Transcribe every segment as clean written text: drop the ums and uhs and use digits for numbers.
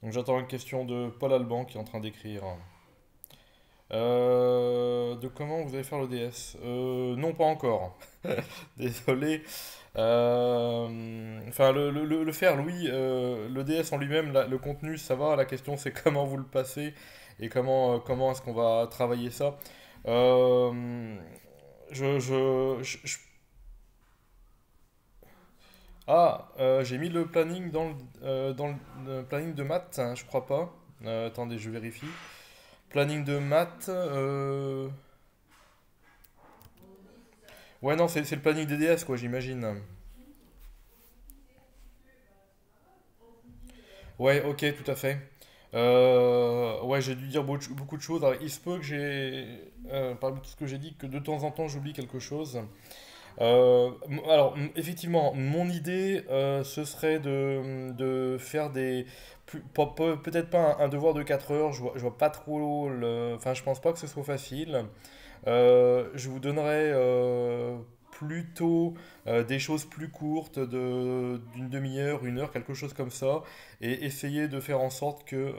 Donc j'attends une question de Paul Alban qui est en train d'écrire. De comment vous allez faire le DS? Non, pas encore. Désolé. Enfin, le faire, oui. Le DS en lui-même, le contenu, ça va. La question, c'est comment vous le passez et comment est-ce qu'on va travailler ça. Euh, je- j'ai mis le planning dans le planning de maths, hein, je crois pas. Attendez, je vérifie. Planning de maths. Ouais, non, c'est le planning des DS, quoi, j'imagine. Ouais, ok, tout à fait. Ouais, j'ai dû dire beaucoup de choses. Alors, il se peut que parmi tout ce que j'ai dit, que de temps en temps j'oublie quelque chose. Effectivement, mon idée, ce serait de faire peut-être pas un devoir de 4 heures, je vois pas trop Enfin, je pense pas que ce soit facile. Je vous donnerai plutôt des choses plus courtes, d'une demi-heure, une heure, quelque chose comme ça, et essayer de faire en sorte que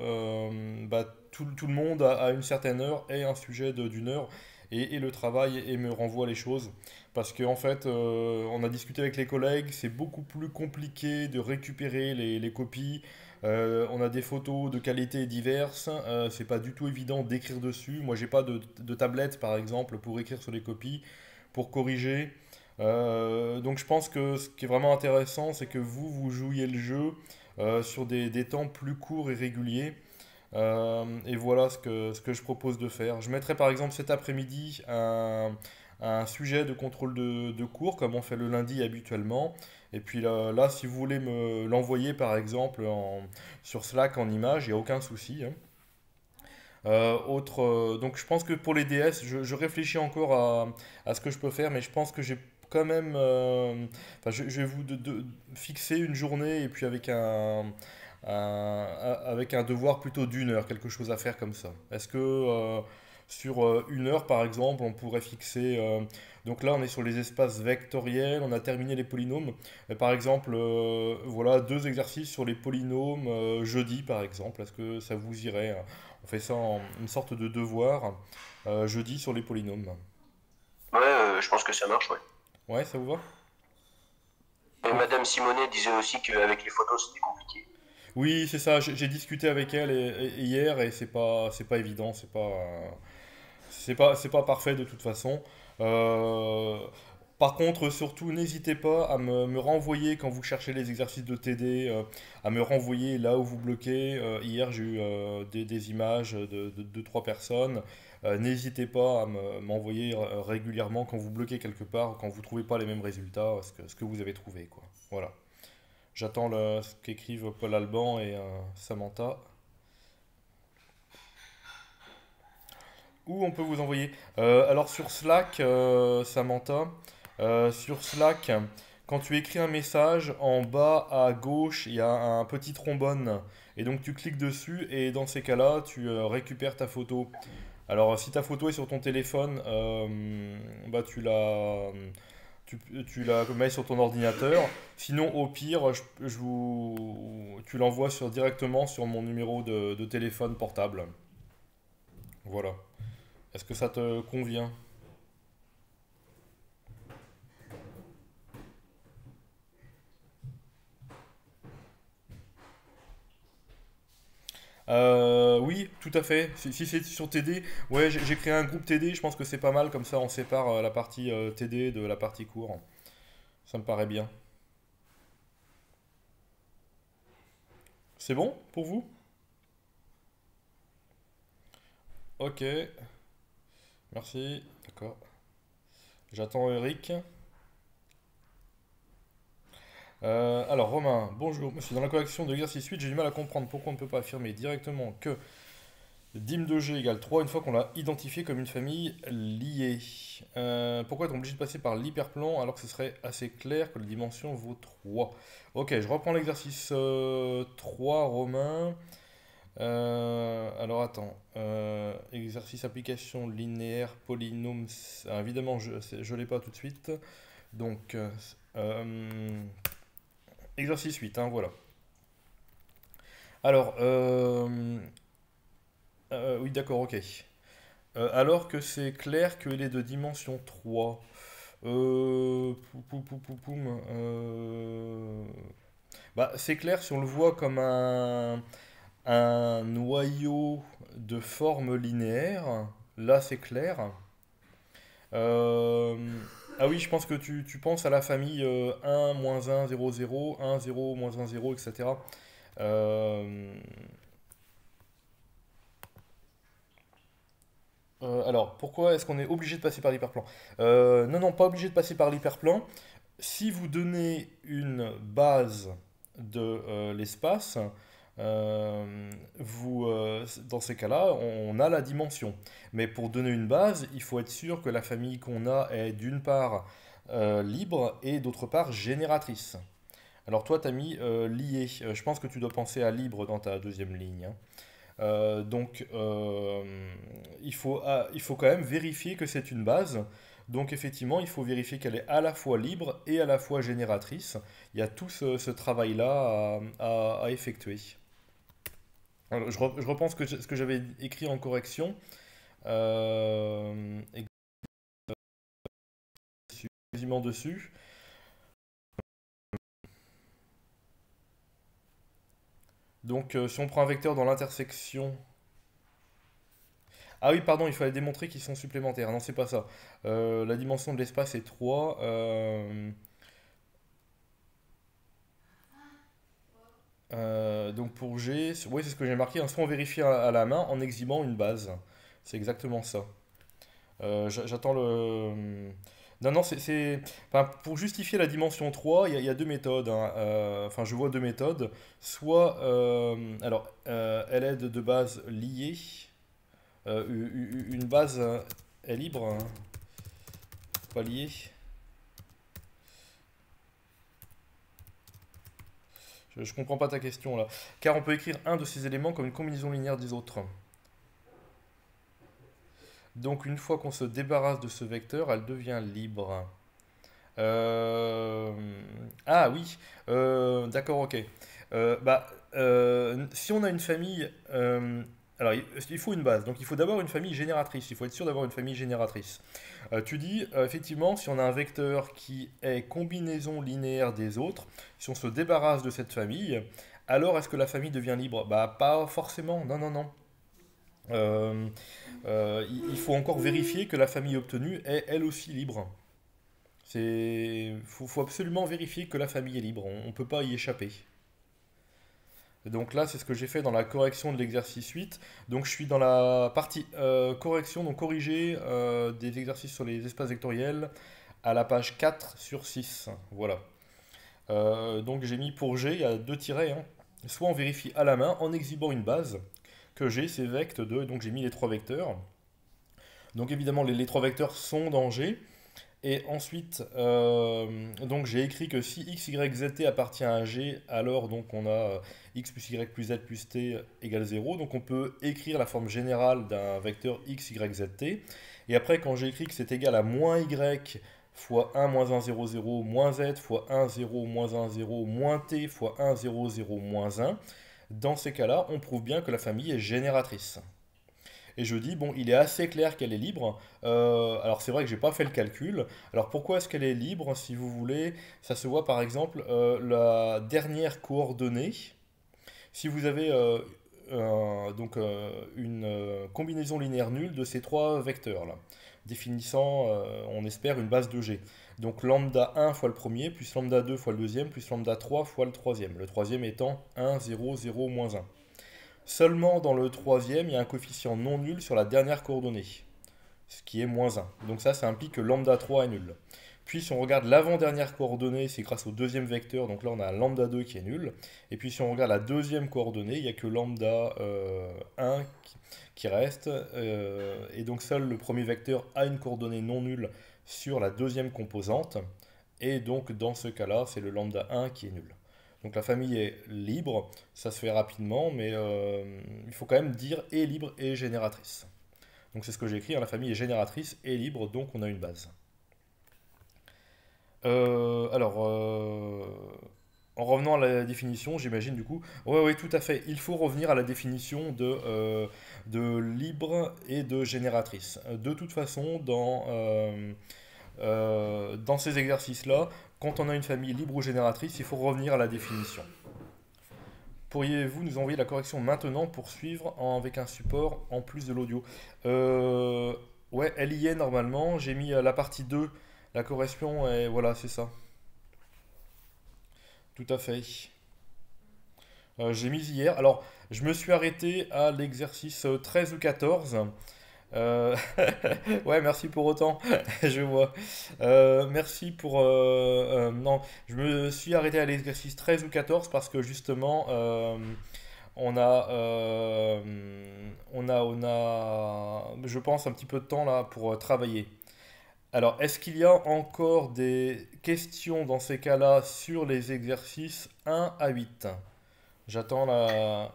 tout le monde à une certaine heure ait un sujet d'une heure et le travail et me renvoie les choses. Parce qu'en fait, on a discuté avec les collègues, c'est beaucoup plus compliqué de récupérer les copies. On a des photos de qualité diverses, c'est pas du tout évident d'écrire dessus. Moi, j'ai pas de tablette, par exemple, pour écrire sur les copies, pour corriger. Donc, je pense que ce qui est vraiment intéressant, c'est que vous jouiez le jeu sur des temps plus courts et réguliers. Et voilà ce que je propose de faire. Je mettrai par exemple cet après-midi un sujet de contrôle de cours, comme on fait le lundi habituellement. Et puis là, si vous voulez me l'envoyer par exemple sur Slack en image, il n'y a aucun souci, hein. Donc je pense que pour les DS, je réfléchis encore à ce que je peux faire, mais je pense que j'ai quand même... enfin, je vais vous fixer une journée et puis avec un devoir plutôt d'une heure, quelque chose à faire comme ça. Est-ce que sur une heure, par exemple, on pourrait fixer... donc là, on est sur les espaces vectoriels, on a terminé les polynômes. Par exemple, voilà, deux exercices sur les polynômes jeudi, par exemple. Est-ce que ça vous irait, hein? On fait ça en une sorte de devoir jeudi sur les polynômes. Ouais, je pense que ça marche, ouais. Ouais, ça vous va? Et Ok. Madame Simonet disait aussi qu'avec les photos, c'était compliqué. Oui, c'est ça. J'ai discuté avec elle hier et c'est pas évident. C'est pas parfait de toute façon. Euh, Par contre, surtout, n'hésitez pas à me renvoyer quand vous cherchez les exercices de TD, à me renvoyer là où vous bloquez. Hier, j'ai eu des images de trois personnes. N'hésitez pas à m'envoyer régulièrement quand vous bloquez quelque part, quand vous trouvez pas les mêmes résultats, ce que vous avez trouvé, quoi. Voilà. J'attends ce qu'écrivent Paul Alban et Samantha. Où on peut vous envoyer? Alors sur Slack, Samantha, sur Slack, quand tu écris un message, en bas à gauche, il y a un petit trombone. Et donc tu cliques dessus et dans ces cas-là, tu récupères ta photo. Alors si ta photo est sur ton téléphone, bah tu la mets sur ton ordinateur. Sinon, au pire, tu l'envoies directement sur mon numéro de téléphone portable. Voilà. Est-ce que ça te convient? Oui, tout à fait. Si c'est sur TD, ouais, j'ai créé un groupe TD, je pense que c'est pas mal, comme ça on sépare la partie TD de la partie cours. Ça me paraît bien. C'est bon pour vous? Ok, merci. D'accord. J'attends Eric. Alors Romain, bonjour. Monsieur, dans la correction de l'exercice 8, j'ai du mal à comprendre pourquoi on ne peut pas affirmer directement que dim de g égale 3 une fois qu'on l'a identifié comme une famille liée. Pourquoi est-on obligé de passer par l'hyperplan alors que ce serait assez clair que la dimension vaut 3? Ok, je reprends l'exercice 3, Romain. Alors attends. Exercice application linéaire, polynôme. Évidemment, je l'ai pas tout de suite. Donc, exercice 8, hein, voilà. Alors, oui, d'accord, ok. Alors que c'est clair qu'il est de dimension 3. Poum. Bah, c'est clair si on le voit comme un noyau de forme linéaire. Là, c'est clair. Euh, ah oui, je pense que tu penses à la famille 1, moins 1, 0, 0, 1, 0, moins 1, 0, etc. Euh, alors, pourquoi est-ce qu'on est obligé de passer par l'hyperplan? Non, non, pas obligé de passer par l'hyperplan. Si vous donnez une base de l'espace, dans ces cas-là, on a la dimension. Mais pour donner une base, il faut être sûr que la famille qu'on a est d'une part libre et d'autre part génératrice. Alors toi, tu as mis lié. Je pense que tu dois penser à libre dans ta deuxième ligne, hein. Donc, il faut quand même vérifier que c'est une base. Donc, effectivement, il faut vérifier qu'elle est à la fois libre et à la fois génératrice. Il y a tout ce travail-là à effectuer. Alors, je repense ce que j'avais écrit en correction. Et quasiment dessus. Donc, si on prend un vecteur dans l'intersection. Ah oui, pardon, il fallait démontrer qu'ils sont supplémentaires. Non, c'est pas ça. La dimension de l'espace est 3. Donc pour G, oui, c'est ce que j'ai marqué, hein, soit on vérifie à la main en exhibant une base. C'est exactement ça. J'attends le. Non, non, enfin, pour justifier la dimension 3, il y a deux méthodes, hein. Enfin, je vois deux méthodes. Soit, alors, elle est de base liée. Une base est libre, hein, pas liée. Je comprends pas ta question là. Car on peut écrire un de ces éléments comme une combinaison linéaire des autres. Donc une fois qu'on se débarrasse de ce vecteur, elle devient libre. Euh, Ah oui, d'accord, ok. Si on a une famille, alors il faut une base, donc il faut d'abord une famille génératrice, il faut être sûr d'avoir une famille génératrice. Tu dis, effectivement, si on a un vecteur qui est combinaison linéaire des autres, si on se débarrasse de cette famille, alors est-ce que la famille devient libre? Bah pas forcément, non, non, non. Euh, il faut encore vérifier que la famille obtenue est elle aussi libre. Faut absolument vérifier que la famille est libre, on ne peut pas y échapper. Et donc là, c'est ce que j'ai fait dans la correction de l'exercice 8. Donc je suis dans la partie correction, donc corriger des exercices sur les espaces vectoriels à la page 4 sur 6. Voilà. Donc j'ai mis pour G, il y a deux tirets, hein. Soit on vérifie à la main en exhibant une base, que G c'est vect 2, donc j'ai mis les trois vecteurs. Donc évidemment, les trois vecteurs sont dans G. Et ensuite, donc j'ai écrit que si x, y, z, t appartient à G, alors donc on a x plus y plus z plus t égale 0. Donc on peut écrire la forme générale d'un vecteur x, y, z, t. Et après, quand j'ai écrit que c'est égal à moins y fois 1 moins 1, 0, 0, moins z fois 1, 0, moins 1, 0, moins t fois 1, 0, 0, moins 1, dans ces cas-là, on prouve bien que la famille est génératrice. Et je dis, bon, il est assez clair qu'elle est libre. Alors c'est vrai que j'ai pas fait le calcul. Alors pourquoi est-ce qu'elle est libre, si vous voulez? Ça se voit par exemple la dernière coordonnée. Si vous avez une combinaison linéaire nulle de ces trois vecteurs là, définissant, on espère, une base de G. Donc lambda 1 fois le premier, plus lambda 2 fois le deuxième, plus lambda 3 fois le troisième. Le troisième étant 1, 0, 0, moins 1. Seulement dans le troisième, il y a un coefficient non nul sur la dernière coordonnée, ce qui est moins 1. Donc ça implique que lambda 3 est nul. Puis si on regarde l'avant-dernière coordonnée, c'est grâce au deuxième vecteur, donc là on a un lambda 2 qui est nul. Et puis si on regarde la deuxième coordonnée, il n'y a que lambda 1 qui reste. Et donc seul le premier vecteur a une coordonnée non nulle sur la deuxième composante. Et donc dans ce cas-là, c'est le lambda 1 qui est nul. Donc la famille est libre, ça se fait rapidement, mais il faut quand même dire et libre et génératrice. Donc c'est ce que j'ai écrit, hein, la famille est génératrice et libre, donc on a une base. Alors, En revenant à la définition, j'imagine du coup. Oui, oui, tout à fait. Il faut revenir à la définition de libre et de génératrice. De toute façon, dans ces exercices-là, quand on a une famille libre ou génératrice, il faut revenir à la définition. Pourriez-vous nous envoyer la correction maintenant pour suivre avec un support en plus de l'audio? Euh, ouais, elle y est normalement. J'ai mis la partie 2, la correction, et voilà, c'est ça. Tout à fait. J'ai mis hier. Alors, je me suis arrêté à l'exercice 13 ou 14. Euh, ouais, merci pour autant. Je vois. Merci pour. Non, je me suis arrêté à l'exercice 13 ou 14 parce que justement, je pense, un petit peu de temps là pour travailler. Alors, est-ce qu'il y a encore des questions dans ces cas-là sur les exercices 1 à 8? J'attends la.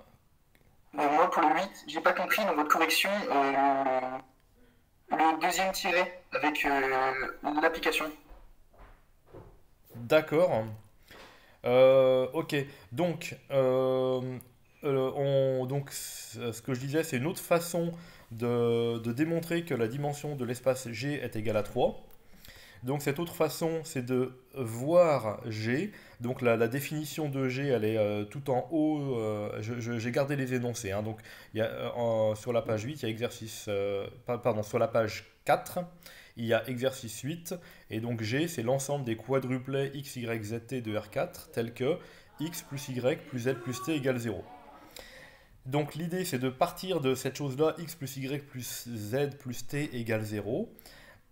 Moi, pour le 8, j'ai pas compris dans votre correction le deuxième tiret avec l'application. D'accord. Ok. Donc, ce que je disais, c'est une autre façon de démontrer que la dimension de l'espace G est égale à 3. Donc cette autre façon, c'est de voir G. Donc la définition de G, elle est tout en haut. J'ai gardé les énoncés, hein. Donc il y a, sur la page 8, il y a exercice, pardon, sur la page 4, il y a exercice 8. Et donc G, c'est l'ensemble des quadruplets x, y, z, t de R4, tels que x plus y plus z plus t égale 0. Donc l'idée, c'est de partir de cette chose-là, x plus y plus z plus t égale 0,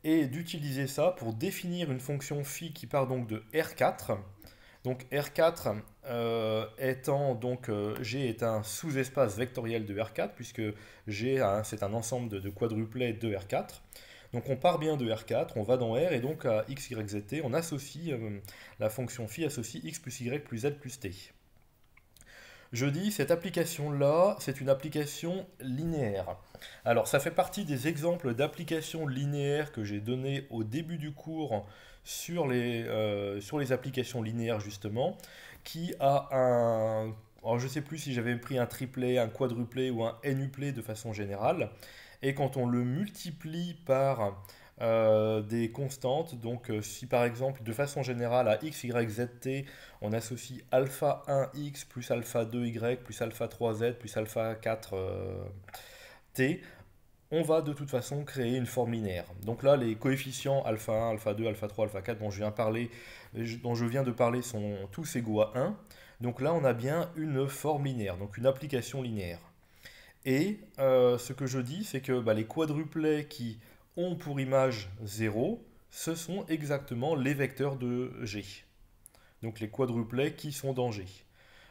et d'utiliser ça pour définir une fonction phi qui part donc de R4. Donc R4 étant donc G est un sous-espace vectoriel de R4 puisque G c'est un ensemble de quadruplets de R4. Donc on part bien de R4, on va dans R et donc à x, y, z, t, on associe la fonction phi associe x plus y plus z plus t. Je dis, cette application-là, c'est une application linéaire. Alors, ça fait partie des exemples d'applications linéaires que j'ai donné au début du cours sur les applications linéaires, justement, qui a un. Alors, je ne sais plus si j'avais pris un triplet, un quadruplet ou un n-uplet de façon générale. Et quand on le multiplie par des constantes, donc si par exemple, de façon générale, à x, y, z, t, on associe alpha 1x plus alpha 2y plus alpha 3z plus alpha 4 t, on va de toute façon créer une forme linéaire. Donc là, les coefficients alpha 1, alpha 2, alpha 3, alpha 4 dont je viens de parler sont tous égaux à 1. Donc là, on a bien une forme linéaire, donc une application linéaire. Et ce que je dis, c'est que les quadruplets qui ont pour image 0, ce sont exactement les vecteurs de G. Donc les quadruplets qui sont dans G.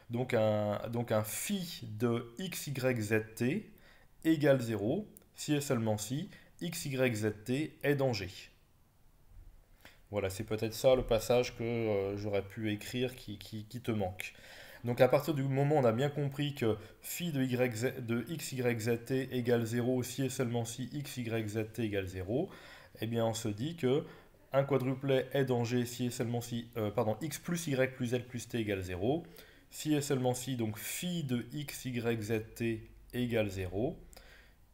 Donc un phi de x, y, z, t égale 0 si et seulement si x, y, z, t est dans G. Voilà, c'est peut-être ça le passage que j'aurais pu écrire qui te manque. Donc à partir du moment où on a bien compris que phi de x, y, z, t égale 0 si et seulement si x, y, z, t égale 0, eh bien on se dit que un quadruplet est dans G si et seulement si, x plus y plus z plus t égale 0, si et seulement si, donc phi de x, y, z, t égale 0,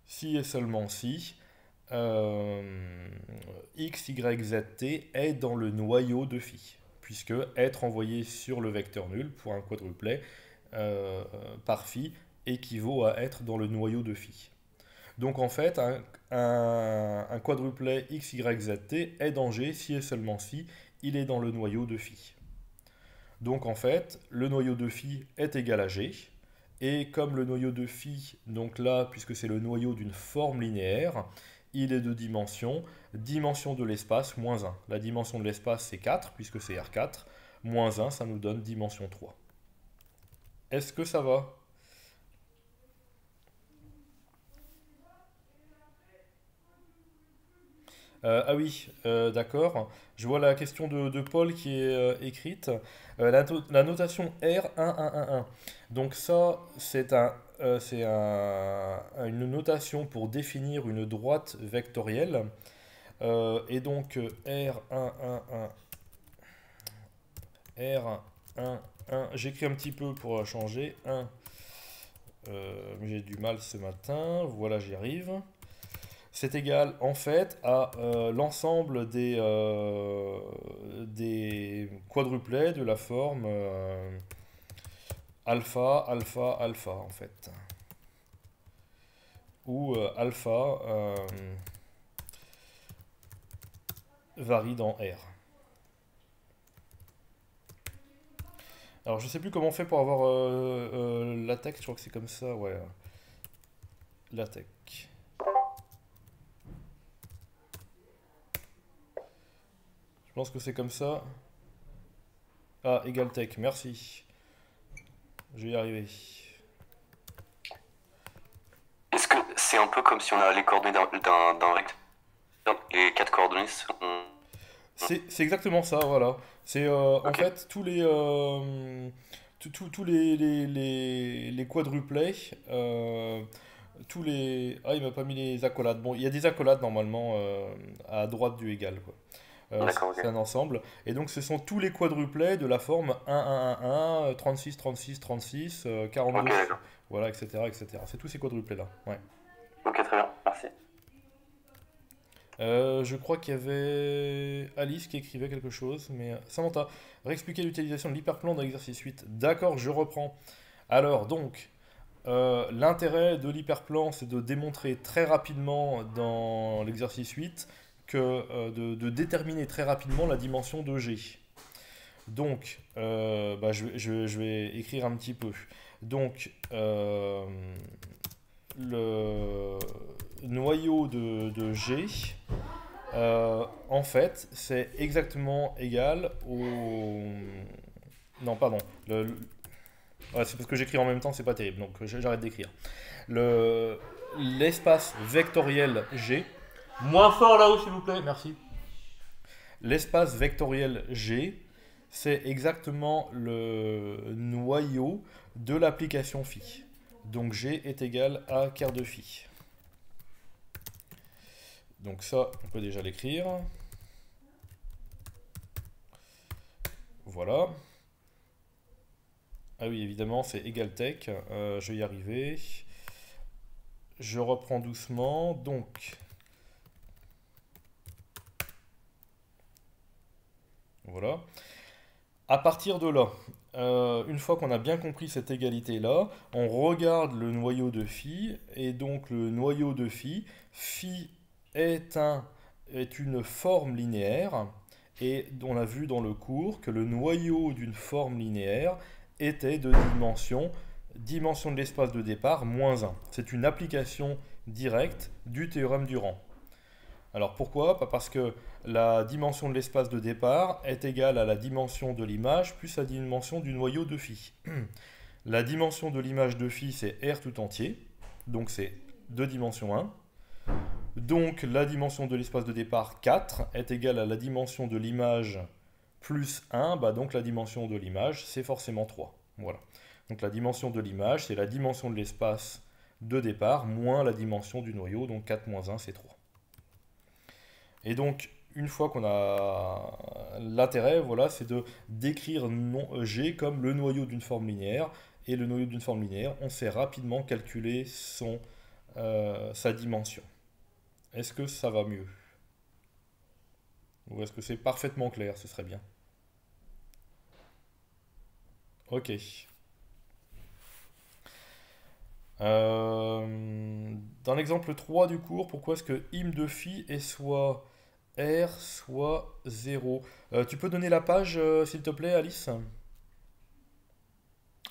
si et seulement si x, y, z, t est dans le noyau de phi, puisque être envoyé sur le vecteur nul pour un quadruplet par phi équivaut à être dans le noyau de phi. Donc en fait, un quadruplet x, y, z, t est dans G si et seulement si il est dans le noyau de phi. Donc en fait, le noyau de phi est égal à G. Et comme le noyau de phi, donc là, puisque c'est le noyau d'une forme linéaire, il est de dimension de l'espace, moins 1. La dimension de l'espace, c'est 4, puisque c'est R4. Moins 1, ça nous donne dimension 3. Est-ce que ça va? Ah oui, d'accord. Je vois la question de Paul qui est écrite. La notation R1111. Donc ça, une notation pour définir une droite vectorielle. Et donc R1111, R1111, j'écris un petit peu pour changer. 1, j'ai du mal ce matin, voilà, j'y arrive. C'est égal en fait à l'ensemble des quadruplets de la forme alpha, alpha, alpha en fait. Où alpha varie dans R. Alors je sais plus comment on fait pour avoir l'attaque, je crois que c'est comme ça, ouais. L'attaque. Je pense que c'est comme ça. Ah, égal tech, merci. Je vais y arriver. Est-ce que c'est un peu comme si on a les coordonnées d'un rectangle, les 4 coordonnées sont... C'est exactement ça, voilà. C'est en Ok. fait tous les quadruplets, tous les... Ah, il m'a pas mis les accolades. Bon, il y a des accolades normalement à droite du égal, quoi. D'accord, C'est ok. un ensemble. Et donc ce sont tous les quadruplets de la forme 1, 1, 1, 1, 36, 36, 36, 42, Ok, d'accord. voilà, etc., etc. C'est tous ces quadruplets-là. Ouais. Ok, très bien, merci. Je crois qu'il y avait Alice qui écrivait quelque chose, mais Samantha, réexpliquer l'utilisation de l'hyperplan dans l'exercice 8. D'accord, je reprends. Alors, donc, l'intérêt de l'hyperplan, c'est de démontrer très rapidement dans l'exercice 8 que de déterminer très rapidement la dimension de G. Donc, bah, je vais écrire un petit peu. Donc, le noyau de G, en fait, c'est exactement égal au... Non, pardon. Ouais, c'est parce que j'écris en même temps, c'est pas terrible, donc j'arrête d'écrire. L'espace vectoriel G... Moins fort là-haut, s'il vous plaît, merci. L'espace vectoriel G, c'est exactement le noyau de l'application phi. Donc G est égal à quart de phi. Donc ça, on peut déjà l'écrire. Voilà. Ah oui, évidemment, c'est égal tech. Je vais y arriver. Je reprends doucement. Donc, voilà. À partir de là, une fois qu'on a bien compris cette égalité-là, on regarde le noyau de phi. Et donc, le noyau de phi, phi est une forme linéaire. Et on a vu dans le cours que le noyau d'une forme linéaire était de dimension de l'espace de départ, moins 1. C'est une application directe du théorème d'Urant. Alors pourquoi? Parce que la dimension de l'espace de départ est égale à la dimension de l'image plus la dimension du noyau de phi. La dimension de l'image de phi, c'est R tout entier, donc c'est 2 dimensions 1. Donc la dimension de l'espace de départ 4 est égale à la dimension de l'image plus 1, bah donc la dimension de l'image c'est forcément 3. Voilà. Donc la dimension de l'image c'est la dimension de l'espace de départ moins la dimension du noyau, donc 4 moins 1 c'est 3. Et donc une fois qu'on a l'intérêt, voilà, c'est de décrire G comme le noyau d'une forme linéaire. Et le noyau d'une forme linéaire, on sait rapidement calculer sa dimension. Est-ce que ça va mieux? Ou est-ce que c'est parfaitement clair? Ce serait bien. Ok. Dans l'exemple 3 du cours, pourquoi est-ce que im de phi est soit R, soit 0? Tu peux donner la page, s'il te plaît, Alice?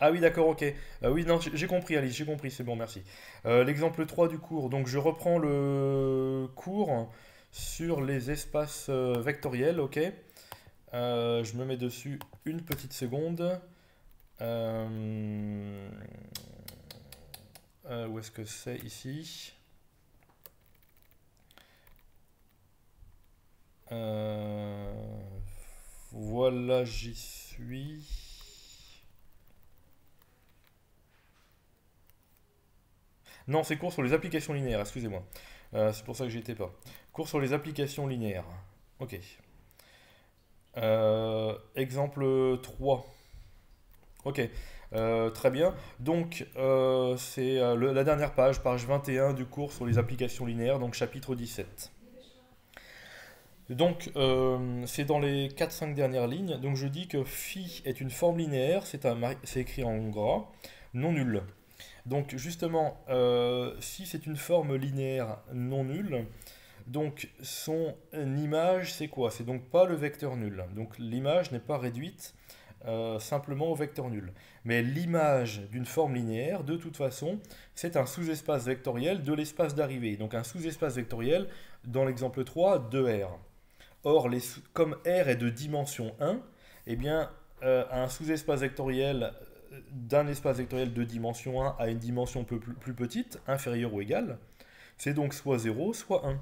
Ah oui, d'accord, ok. Oui, non, j'ai compris, Alice, j'ai compris, c'est bon, merci. L'exemple 3 du cours, donc je reprends le cours sur les espaces vectoriels, ok. Je me mets dessus une petite seconde. Euh, où est-ce que c'est ici? Euh, voilà, j'y suis. Non, c'est cours sur les applications linéaires, excusez-moi. C'est pour ça que j'y étais pas. Cours sur les applications linéaires. Ok. Exemple 3. Ok, très bien. Donc, c'est la dernière page, page 21 du cours sur les applications linéaires, donc chapitre 17. Donc, c'est dans les 4-5 dernières lignes. Donc, je dis que phi est une forme linéaire, c'est écrit en gras, non nulle. Donc, justement, si c'est une forme linéaire non nulle, donc son image, c'est quoi? C'est donc pas le vecteur nul. Donc, l'image n'est pas réduite simplement au vecteur nul. Mais l'image d'une forme linéaire, de toute façon, c'est un sous-espace vectoriel de l'espace d'arrivée. Donc, un sous-espace vectoriel, dans l'exemple 3, de R. Or, comme R est de dimension 1, eh bien, un sous-espace vectoriel d'un espace vectoriel de dimension 1 à une dimension plus petite, inférieure ou égale, c'est donc soit 0, soit 1.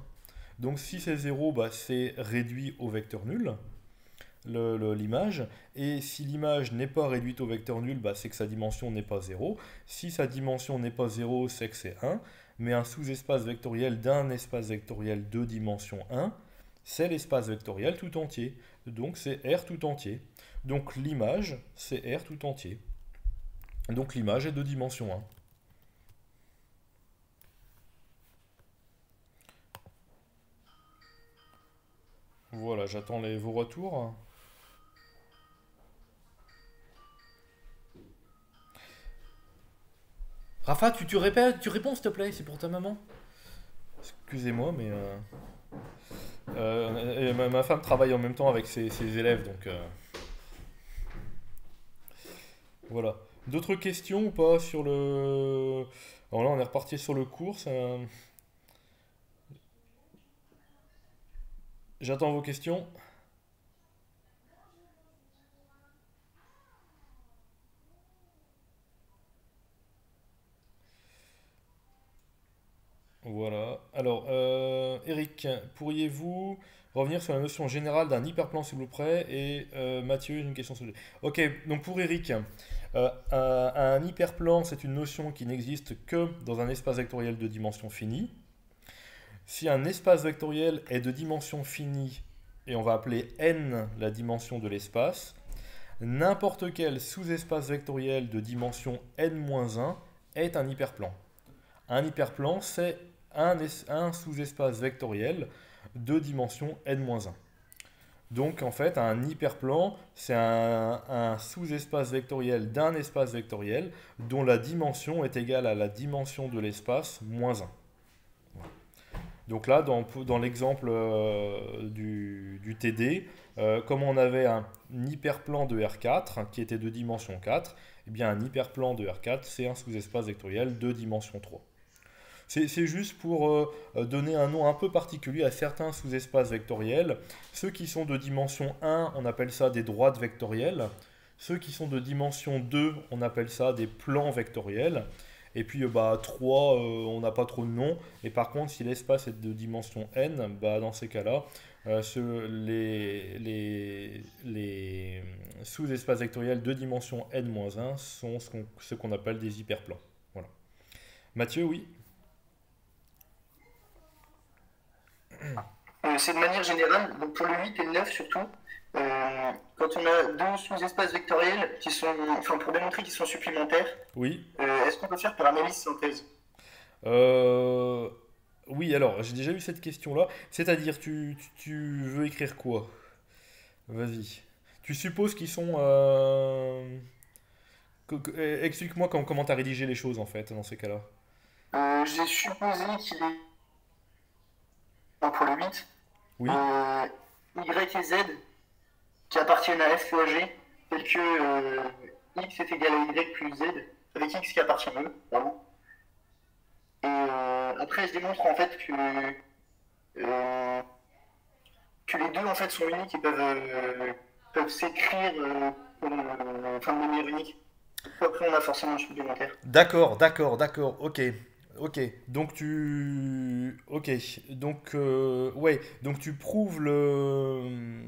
Donc si c'est 0, bah, c'est réduit au vecteur nul, l'image. Et si l'image n'est pas réduite au vecteur nul, bah, c'est que sa dimension n'est pas 0. Si sa dimension n'est pas 0, c'est que c'est 1. Mais un sous-espace vectoriel d'un espace vectoriel de dimension 1, c'est l'espace vectoriel tout entier. Donc c'est R tout entier. Donc l'image, c'est R tout entier. Donc l'image est de dimension 1. Voilà, j'attends vos retours. Rafa, tu répètes, tu réponds s'il te plaît, c'est pour ta maman. Excusez-moi, mais et ma femme travaille en même temps avec ses élèves, donc voilà. D'autres questions ou pas sur le... Alors là, on est reparti sur le cours. J'attends vos questions. Voilà. Alors, Eric, pourriez-vous revenir sur la notion générale d'un hyperplan s'il vous plaît? Et Mathieu, une question sur le... Ok, donc pour Eric, un hyperplan, c'est une notion qui n'existe que dans un espace vectoriel de dimension finie. Si un espace vectoriel est de dimension finie, et on va appeler n la dimension de l'espace, n'importe quel sous-espace vectoriel de dimension n-1 est un hyperplan. Un hyperplan, c'est un sous-espace vectoriel de dimension n-1. Donc en fait, un hyperplan, c'est un sous-espace vectoriel d'un espace vectoriel dont la dimension est égale à la dimension de l'espace moins 1. Donc là, dans l'exemple du TD, comme on avait un hyperplan de R4 qui était de dimension 4, eh bien un hyperplan de R4, c'est un sous-espace vectoriel de dimension 3. C'est juste pour donner un nom un peu particulier à certains sous-espaces vectoriels. Ceux qui sont de dimension 1, on appelle ça des droites vectorielles. Ceux qui sont de dimension 2, on appelle ça des plans vectoriels. Et puis 3, on n'a pas trop de nom. Et par contre, si l'espace est de dimension n, bah, dans ces cas-là, les sous-espaces vectoriels de dimension n-1 sont ce qu'on appelle des hyperplans. Voilà. Mathieu, oui? C'est de manière générale, donc pour le 8 et le 9 surtout, quand on a deux sous-espaces vectoriels qui sont, enfin pour démontrer qu'ils sont supplémentaires, Oui. est-ce qu'on peut faire par analyse synthèse? Oui, alors, j'ai déjà eu cette question-là. C'est-à-dire, tu veux écrire quoi? Vas-y. Tu supposes qu'ils sont... explique-moi comment t'as rédigé les choses, en fait, dans ces cas-là. J'ai supposé qu'il est, donc pour le 8, Oui. Y et Z qui appartiennent à F ou à G, tels que X est égal à Y plus Z, avec X qui appartient à eux, pardon. Et après, je démontre en fait euh, que les deux en fait sont uniques et peuvent s'écrire enfin, de manière unique. Après, on a forcément un supplémentaire. D'accord, ok. Ok, donc Ok, donc... ouais, donc tu prouves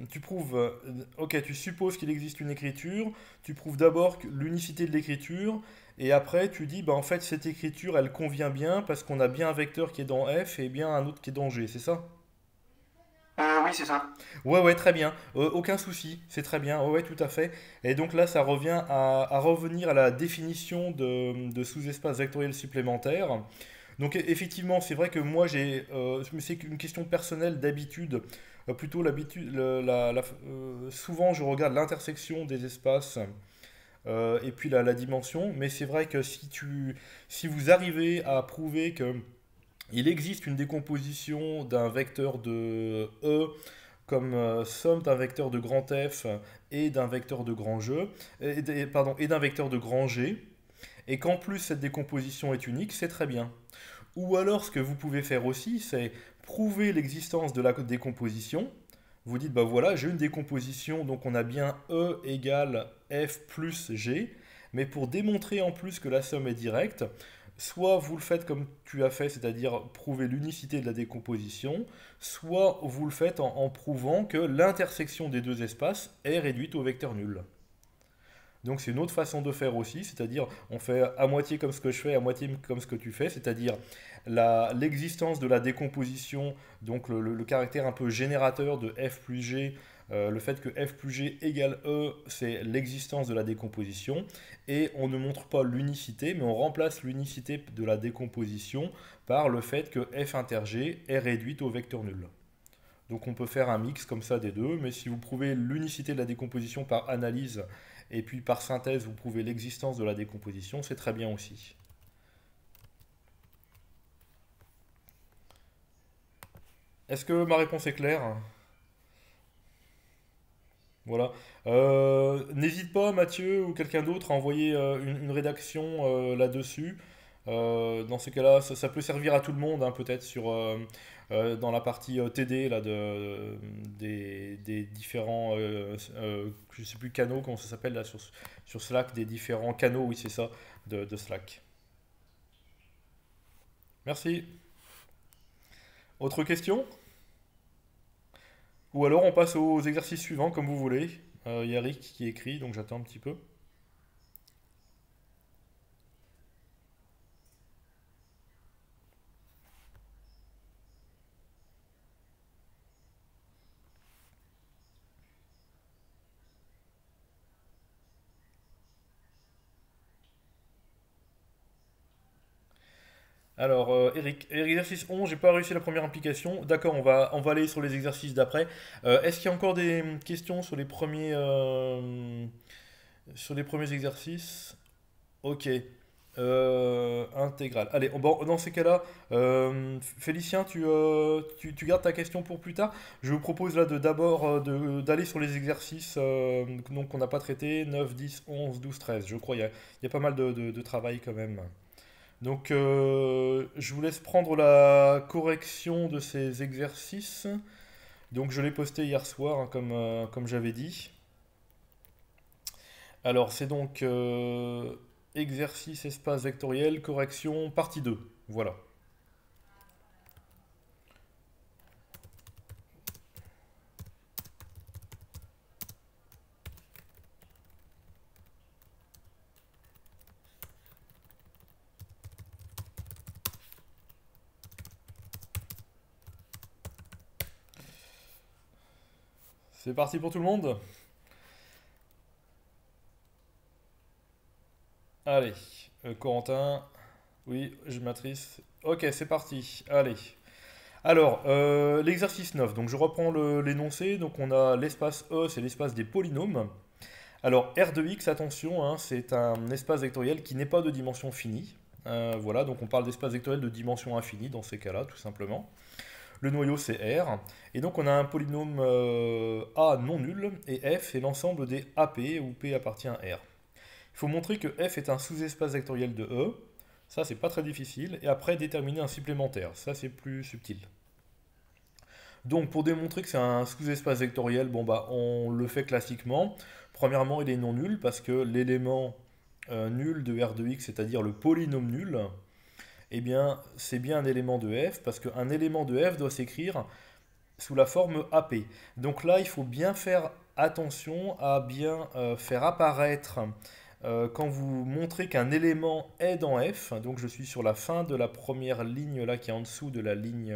Tu prouves... ok, tu supposes qu'il existe une écriture, tu prouves d'abord l'unicité de l'écriture, et après tu dis, bah en fait cette écriture elle convient bien parce qu'on a bien un vecteur qui est dans F et bien un autre qui est dans G, c'est ça? Oui, c'est ça. Ouais, ouais, très bien. Aucun souci, c'est très bien. Ouais, ouais, tout à fait. Et donc là, ça revient à revenir à la définition de sous-espace vectoriel supplémentaire. Donc effectivement, c'est vrai que moi, mais c'est une question personnelle d'habitude. Plutôt l'habitude, souvent je regarde l'intersection des espaces et puis la dimension. Mais c'est vrai que si vous arrivez à prouver que il existe une décomposition d'un vecteur de E comme somme d'un vecteur de grand F et d'un vecteur de grand G, pardon, et d'un vecteur de grand G, et qu'en plus cette décomposition est unique, c'est très bien. Ou alors ce que vous pouvez faire aussi, c'est prouver l'existence de la décomposition. Vous dites, bah voilà, j'ai une décomposition, donc on a bien E égale F plus G, mais pour démontrer en plus que la somme est directe, soit vous le faites comme tu as fait, c'est-à-dire prouver l'unicité de la décomposition, soit vous le faites en prouvant que l'intersection des deux espaces est réduite au vecteur nul. Donc c'est une autre façon de faire aussi, c'est-à-dire on fait à moitié comme ce que je fais, à moitié comme ce que tu fais, c'est-à-dire l'existence de la décomposition, donc le caractère un peu générateur de f plus g, le fait que f plus g égale e, c'est l'existence de la décomposition, et on ne montre pas l'unicité, mais on remplace l'unicité de la décomposition par le fait que f inter g est réduite au vecteur nul. Donc on peut faire un mix comme ça des deux, mais si vous prouvez l'unicité de la décomposition par analyse et puis par synthèse vous prouvez l'existence de la décomposition, c'est très bien aussi. Est-ce que ma réponse est claire? Voilà. N'hésite pas, Mathieu ou quelqu'un d'autre, à envoyer une rédaction là-dessus. Dans ces cas-là, ça peut servir à tout le monde, hein, peut-être dans la partie TD là, des différents, je sais plus, canaux, comment ça s'appelle là sur Slack, des différents canaux, oui, c'est ça, de Slack. Merci. Autre question? Ou alors on passe aux exercices suivants, comme vous voulez. Il y a Rick qui écrit, donc j'attends un petit peu. Alors, Eric, exercice 11, j'ai pas réussi la première implication. D'accord, on va aller sur les exercices d'après. Est-ce qu'il y a encore des questions sur les premiers exercices? Ok. Intégral. Allez, bon, dans ces cas-là, Félicien, tu gardes ta question pour plus tard. Je vous propose là d'abord d'aller sur les exercices donc, qu'on n'a pas traités, 9, 10, 11, 12, 13. Je crois il y a pas mal de travail quand même. Donc, je vous laisse prendre la correction de ces exercices. Donc, je l'ai posté hier soir, hein, comme j'avais dit. Alors, c'est donc exercice espace vectoriel, correction, partie 2. Voilà. C'est parti pour tout le monde? Allez, Corentin. Oui, je matrice. Ok, c'est parti. Allez. Alors, l'exercice 9. Donc, je reprends l'énoncé. Donc, on a l'espace E, c'est l'espace des polynômes. Alors, R de X, attention, hein, c'est un espace vectoriel qui n'est pas de dimension finie. Voilà, donc on parle d'espace vectoriel de dimension infinie dans ces cas-là, tout simplement. Le noyau, c'est R. Et donc, on a un polynôme A non nul, et F est l'ensemble des AP, où P appartient à R. Il faut montrer que F est un sous-espace vectoriel de E. Ça, c'est pas très difficile. Et après, déterminer un supplémentaire. Ça, c'est plus subtil. Donc, pour démontrer que c'est un sous-espace vectoriel, bon, bah, on le fait classiquement. Premièrement, il est non nul parce que l'élément nul de R de X, c'est-à-dire le polynôme nul, eh bien, c'est bien un élément de F parce qu'un élément de F doit s'écrire sous la forme AP. Donc là, il faut bien faire attention à bien faire apparaître quand vous montrez qu'un élément est dans F. Donc je suis sur la fin de la première ligne là qui est en dessous de la ligne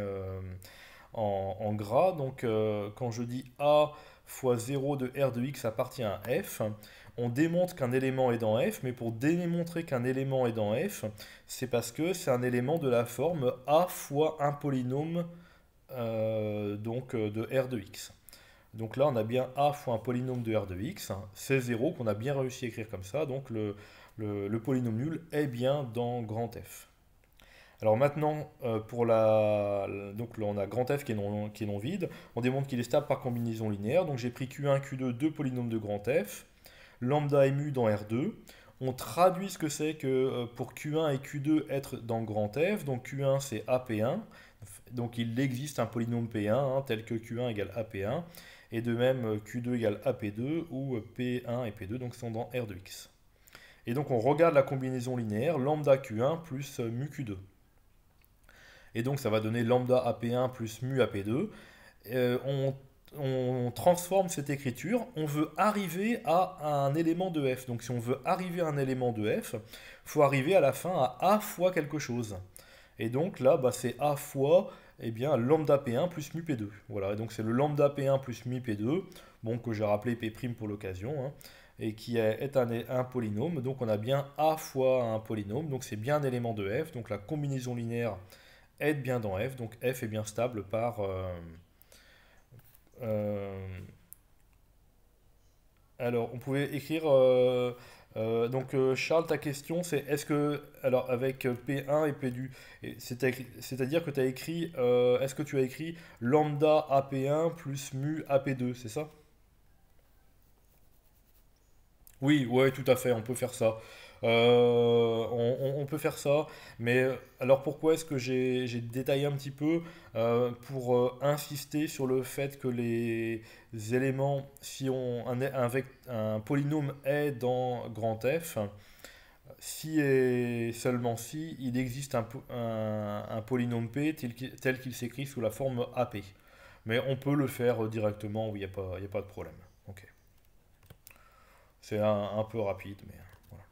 en gras. Donc quand je dis A fois 0 de R de X appartient à F, on démontre qu'un élément est dans F, mais pour démontrer qu'un élément est dans F, c'est parce que c'est un élément de la forme A fois un polynôme de R de X. Donc là, on a bien A fois un polynôme de R de X, c'est 0 qu'on a bien réussi à écrire comme ça, donc le polynôme nul est bien dans grand F. Alors maintenant, donc là, on a grand F qui est non vide, on démontre qu'il est stable par combinaison linéaire, donc j'ai pris Q1, Q2, deux polynômes de grand F, lambda et mu dans R2, on traduit ce que c'est que pour Q1 et Q2 être dans grand F, donc Q1 c'est AP1, donc il existe un polynôme P1 tel que Q1 égale AP1, et de même Q2 égale AP2, où P1 et P2 donc, sont dans R de X. Et donc on regarde la combinaison linéaire, lambda Q1 plus mu Q2. Et donc ça va donner lambda AP1 plus mu AP2. On transforme cette écriture, on veut arriver à un élément de F. Donc si on veut arriver à un élément de F, il faut arriver à la fin à A fois quelque chose. Et donc là, c'est A fois lambda P1 plus mu P2. Voilà, et donc c'est le lambda P1 plus mu P2, bon, que j'ai rappelé P' pour l'occasion, et qui est un polynôme. Donc on a bien A fois un polynôme, donc c'est bien un élément de F. Donc la combinaison linéaire est bien dans F, donc F est bien stable par... alors, on pouvait écrire... donc, Charles, ta question, c'est est-ce que... Alors, avec P1 et P du... C'est-à-dire que tu as écrit... est-ce que tu as écrit lambda AP1 plus mu AP2, c'est ça? Oui, ouais, tout à fait, on peut faire ça. On peut faire ça, mais alors pourquoi est-ce que j'ai détaillé un petit peu pour insister sur le fait que les éléments, si un polynôme est dans grand F, si et seulement si il existe un polynôme P tel qu'il s'écrit sous la forme AP. Mais on peut le faire directement, oui, il n'y a pas de problème. Ok. C'est un peu rapide, mais voilà.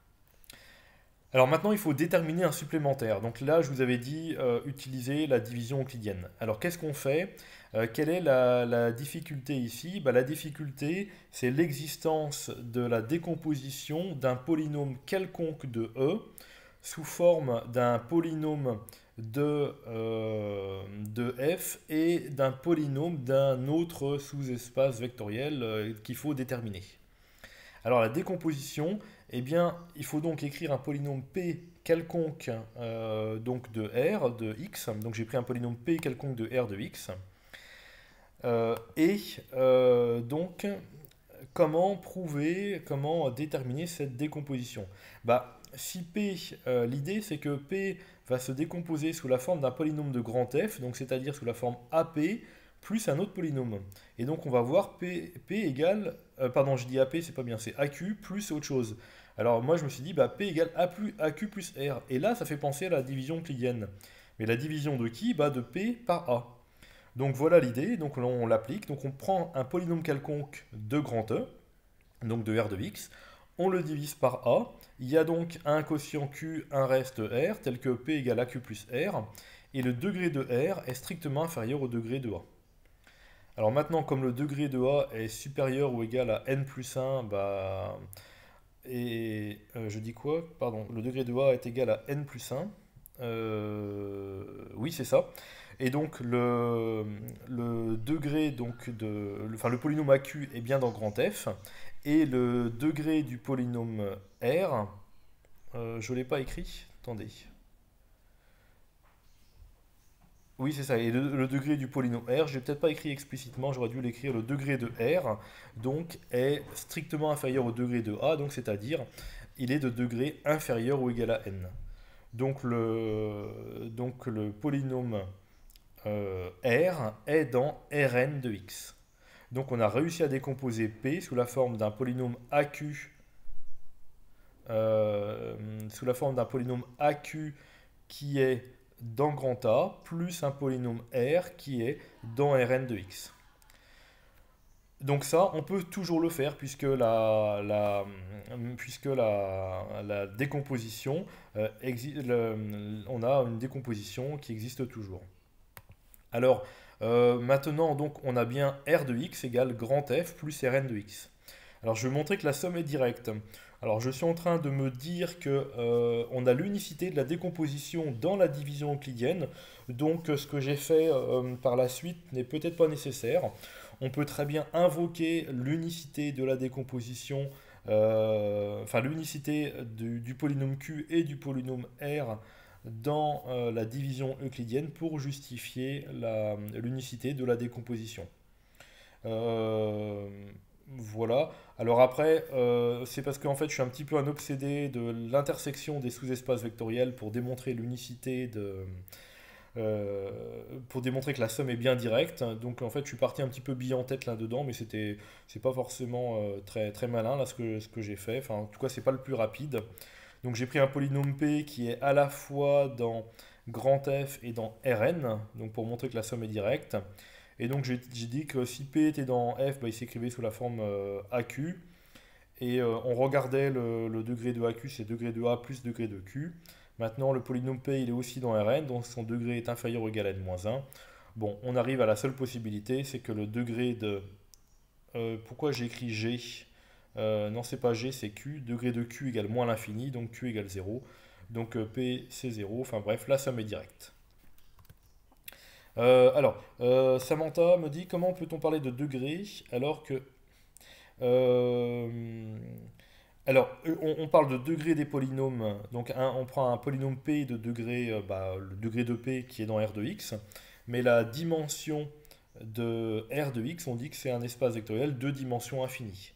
Alors maintenant, il faut déterminer un supplémentaire. Donc là, je vous avais dit utiliser la division euclidienne. Alors qu'est-ce qu'on fait? Quelle est la difficulté ici? La difficulté, c'est l'existence de la décomposition d'un polynôme quelconque de E sous forme d'un polynôme de f et d'un polynôme d'un autre sous-espace vectoriel qu'il faut déterminer. Alors la décomposition, il faut donc écrire un polynôme p quelconque donc de r de x. Donc j'ai pris un polynôme p quelconque de r de x. Donc comment déterminer cette décomposition? Si p, l'idée c'est que p va se décomposer sous la forme d'un polynôme de grand f, donc c'est-à-dire sous la forme ap plus un autre polynôme. Et donc on va voir p égale, pardon, je dis ap, c'est pas bien, c'est aq plus autre chose. Alors moi je me suis dit p égale aq plus r. Et là ça fait penser à la division euclidienne. Mais la division de qui? De p par a. Donc voilà l'idée, donc on l'applique. Donc on prend un polynôme quelconque de grand E, donc de r de x, on le divise par a. Il y a donc un quotient q, un reste r, tel que p égale aq plus r, et le degré de r est strictement inférieur au degré de a. Alors maintenant, comme le degré de a est supérieur ou égal à n plus 1, je dis quoi? Pardon, le degré de a est égal à n plus 1. Oui, c'est ça. Et donc le degré le polynôme aq est bien dans grand F, et le degré du polynôme r, je ne l'ai pas écrit, attendez. Oui, c'est ça, et le degré du polynôme r, je l'ai peut-être pas écrit explicitement, j'aurais dû l'écrire, le degré de r, donc est strictement inférieur au degré de a, donc c'est-à-dire il est de degré inférieur ou égal à n. Donc le polynôme R est dans Rn de x. Donc on a réussi à décomposer P sous la forme d'un polynôme AQ qui est dans grand A plus un polynôme R qui est dans Rn de x. Donc ça, on peut toujours le faire puisque la décomposition, on a une décomposition qui existe toujours. Alors, Maintenant, donc, on a bien R de x égale grand F plus Rn de x. Alors, je vais montrer que la somme est directe. Alors, je suis en train de me dire que on a l'unicité de la décomposition dans la division euclidienne. Donc, ce que j'ai fait par la suite n'est peut-être pas nécessaire. On peut très bien invoquer l'unicité de la décomposition, enfin l'unicité du polynôme Q et du polynôme R dans la division euclidienne pour justifier l'unicité de la décomposition. Euh, voilà. Alors après, c'est parce qu'en fait, je suis un petit peu un obsédé de l'intersection des sous-espaces vectoriels pour démontrer l'unicité euh, pour démontrer que la somme est bien directe. Donc en fait, je suis parti un petit peu bille en tête là-dedans, mais c'est pas forcément très, très malin là ce que j'ai fait. Enfin, en tout cas, c'est pas le plus rapide. Donc j'ai pris un polynôme P qui est à la fois dans grand F et dans Rn, donc pour montrer que la somme est directe. Et donc j'ai dit que si P était dans F, bah, il s'écrivait sous la forme AQ. Et on regardait le degré de AQ, c'est degré de A plus degré de Q. Maintenant, le polynôme P, il est aussi dans Rn, donc son degré est inférieur ou égal à n-1. Bon, on arrive à la seule possibilité, c'est que le degré de... pourquoi j'ai écrit G? Non, c'est pas G, c'est Q. Degré de Q égale moins l'infini, donc Q égale 0. Donc P, c'est 0. Enfin bref, la somme est directe. Samantha me dit comment peut-on parler de degré alors que... euh, on parle de degré des polynômes. Donc, on prend un polynôme P de degré, le degré de P qui est dans R de x. Mais la dimension de R de x, on dit que c'est un espace vectoriel de dimension infinie.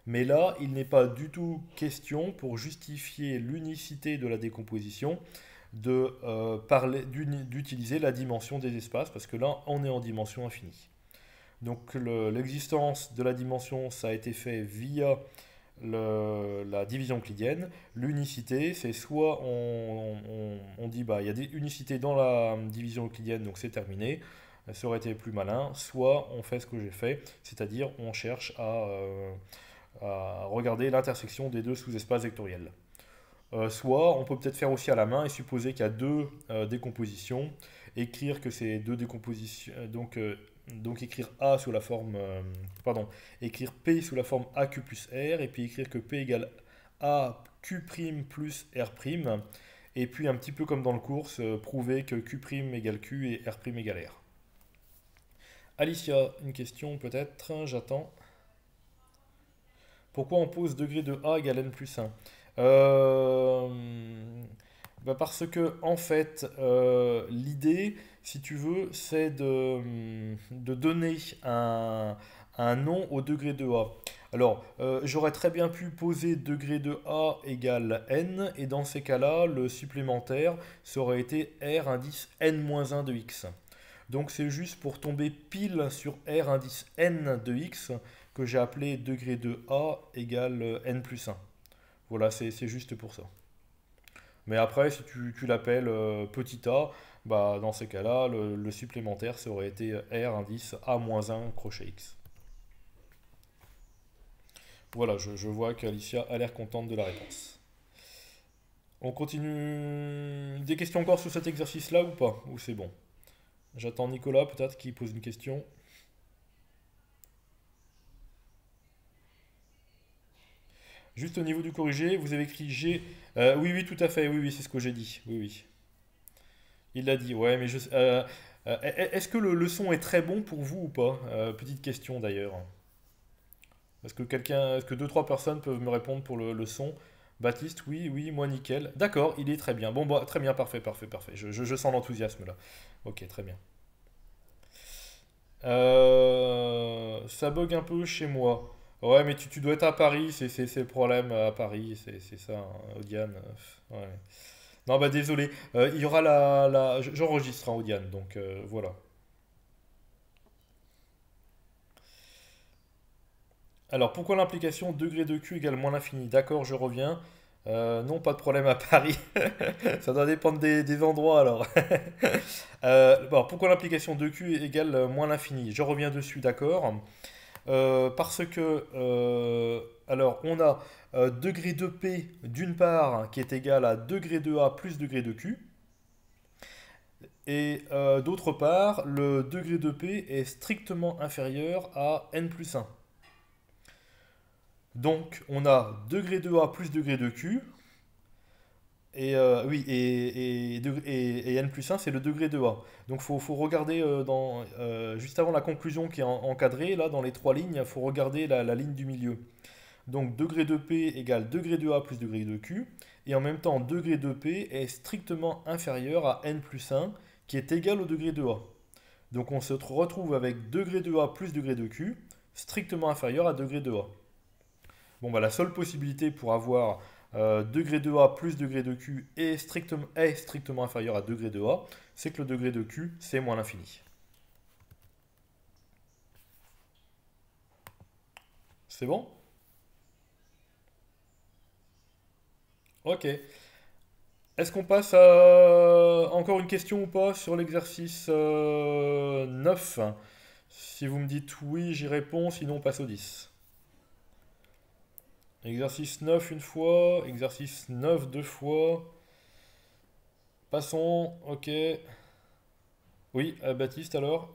Mais là, il n'est pas du tout question, pour justifier l'unicité de la décomposition, d'utiliser la dimension des espaces, parce que là, on est en dimension infinie. Donc l'existence de la dimension, ça a été fait via la division euclidienne. L'unicité, c'est soit on dit bah il y a des unicités dans la division euclidienne, donc c'est terminé, ça aurait été plus malin, soit on fait ce que j'ai fait, c'est-à-dire on cherche à regarder l'intersection des deux sous-espaces vectoriels. Soit on peut peut-être faire aussi à la main et supposer qu'il y a deux décompositions, écrire que ces deux décompositions, donc écrire A sous la forme, écrire P sous la forme AQ plus R, et puis écrire que P égale AQ' plus R', et puis un petit peu comme dans le cours, prouver que Q' égale Q et R' égale R. Alicia, une question peut-être, j'attends. Pourquoi on pose degré de A égale n plus 1? Parce que, en fait, l'idée, si tu veux, c'est de donner un nom au degré de A. Alors, j'aurais très bien pu poser degré de A égale n, et dans ces cas-là, le supplémentaire, ça aurait été R indice n-1 de x. Donc c'est juste pour tomber pile sur R indice n de x que j'ai appelé degré de A égale n plus 1. Voilà, c'est juste pour ça. Mais après, si tu l'appelles petit a, bah, dans ces cas-là, le supplémentaire, ça aurait été R indice A-1 crochet X. Voilà, je vois qu'Alicia a l'air contente de la réponse. On continue. Des questions encore sur cet exercice-là ou pas? Ou c'est bon? J'attends Nicolas peut-être qui pose une question. Juste au niveau du corrigé, vous avez écrit G. Oui, oui, tout à fait. Oui, oui, c'est ce que j'ai dit. Oui, oui. Il l'a dit. Ouais, mais est-ce que le son est très bon pour vous ou pas? Petite question d'ailleurs. Est-ce que deux, trois personnes peuvent me répondre pour le son? Baptiste, oui, oui, moi nickel. D'accord, il est très bien. Bon, bah, très bien, parfait, parfait, parfait. Je sens l'enthousiasme là. Ok, très bien. Ça bug un peu chez moi. Ouais, mais tu dois être à Paris, c'est le problème à Paris, c'est ça, hein, Audiane. Ouais. Non, bah désolé. Il y aura j'enregistre en Audiane, donc voilà. Alors, pourquoi l'implication degré de Q égale moins l'infini? D'accord, je reviens. Non, pas de problème à Paris. Ça doit dépendre des endroits alors. Bon, pourquoi l'implication de Q égale moins l'infini? Je reviens dessus, d'accord. Parce que, alors, on a degré de P d'une part qui est égal à degré de A plus degré de Q. Et d'autre part, le degré de P est strictement inférieur à n plus 1. Donc, on a degré de A plus degré de Q. Et oui, et n plus 1, c'est le degré de A. Donc, faut regarder juste avant la conclusion qui est encadrée, là, dans les trois lignes, il faut regarder la ligne du milieu. Donc, degré de P égale degré de A plus degré de Q. Et en même temps, degré de P est strictement inférieur à n plus 1, qui est égal au degré de A. Donc, on se retrouve avec degré de A plus degré de Q, strictement inférieur à degré de A. Bon, bah, la seule possibilité pour avoir degré de A plus degré de Q est strictement inférieur à degré de A, c'est que le degré de Q, c'est moins l'infini. C'est bon? Ok. Est-ce qu'on passe à encore une question ou pas sur l'exercice 9? Si vous me dites oui, j'y réponds, sinon on passe au 10. Exercice 9 une fois, exercice 9 deux fois. Passons, ok. Oui, Baptiste alors?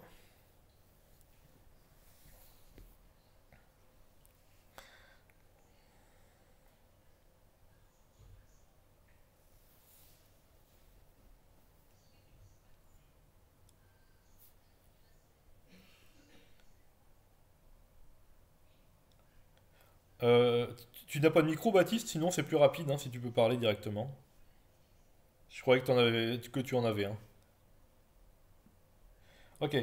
Tu n'as pas de micro, Baptiste, sinon c'est plus rapide hein, si tu peux parler directement. Je croyais que tu en avais un. Ok.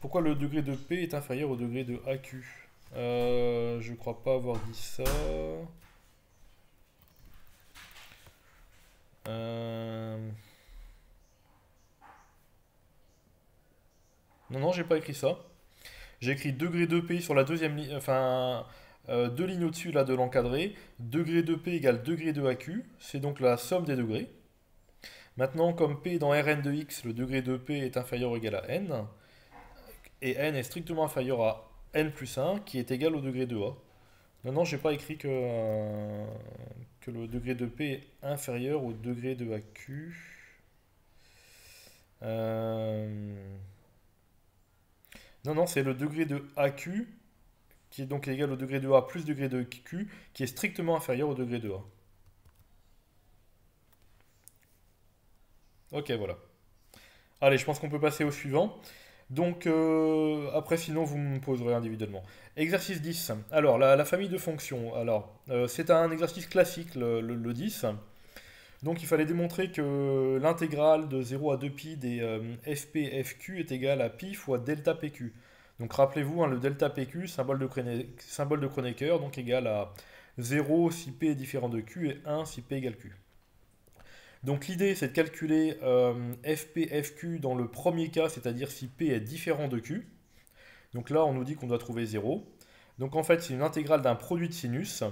Pourquoi le degré de P est inférieur au degré de AQ? Je crois pas avoir dit ça. Euh, Non, non, j'ai pas écrit ça. J'ai écrit degré de P sur la deuxième ligne, enfin, deux lignes au-dessus là de l'encadré. Degré de P égale degré de AQ, c'est donc la somme des degrés. Maintenant, comme P est dans Rn de x, le degré de P est inférieur ou égal à n, et n est strictement inférieur à n plus 1, qui est égal au degré de A. Non, non, j'ai pas écrit que le degré de P est inférieur au degré de AQ. Euh, Non, non, c'est le degré de AQ qui est donc égal au degré de A plus degré de Q, qui est strictement inférieur au degré de A. Ok, voilà. Allez, je pense qu'on peut passer au suivant. Donc, après, sinon, vous me poserez individuellement. Exercice 10. Alors, la famille de fonctions. Alors, c'est un exercice classique, le 10. Donc, il fallait démontrer que l'intégrale de 0 à 2pi des fp fq est égale à pi fois delta pq. Donc, rappelez-vous, hein, le delta pq, symbole de Kronecker, donc égal à 0 si p est différent de q et 1 si p égale q. Donc l'idée c'est de calculer fp, fq dans le premier cas, c'est-à-dire si p est différent de q. Donc là on nous dit qu'on doit trouver 0. Donc en fait c'est une intégrale d'un produit de sinus.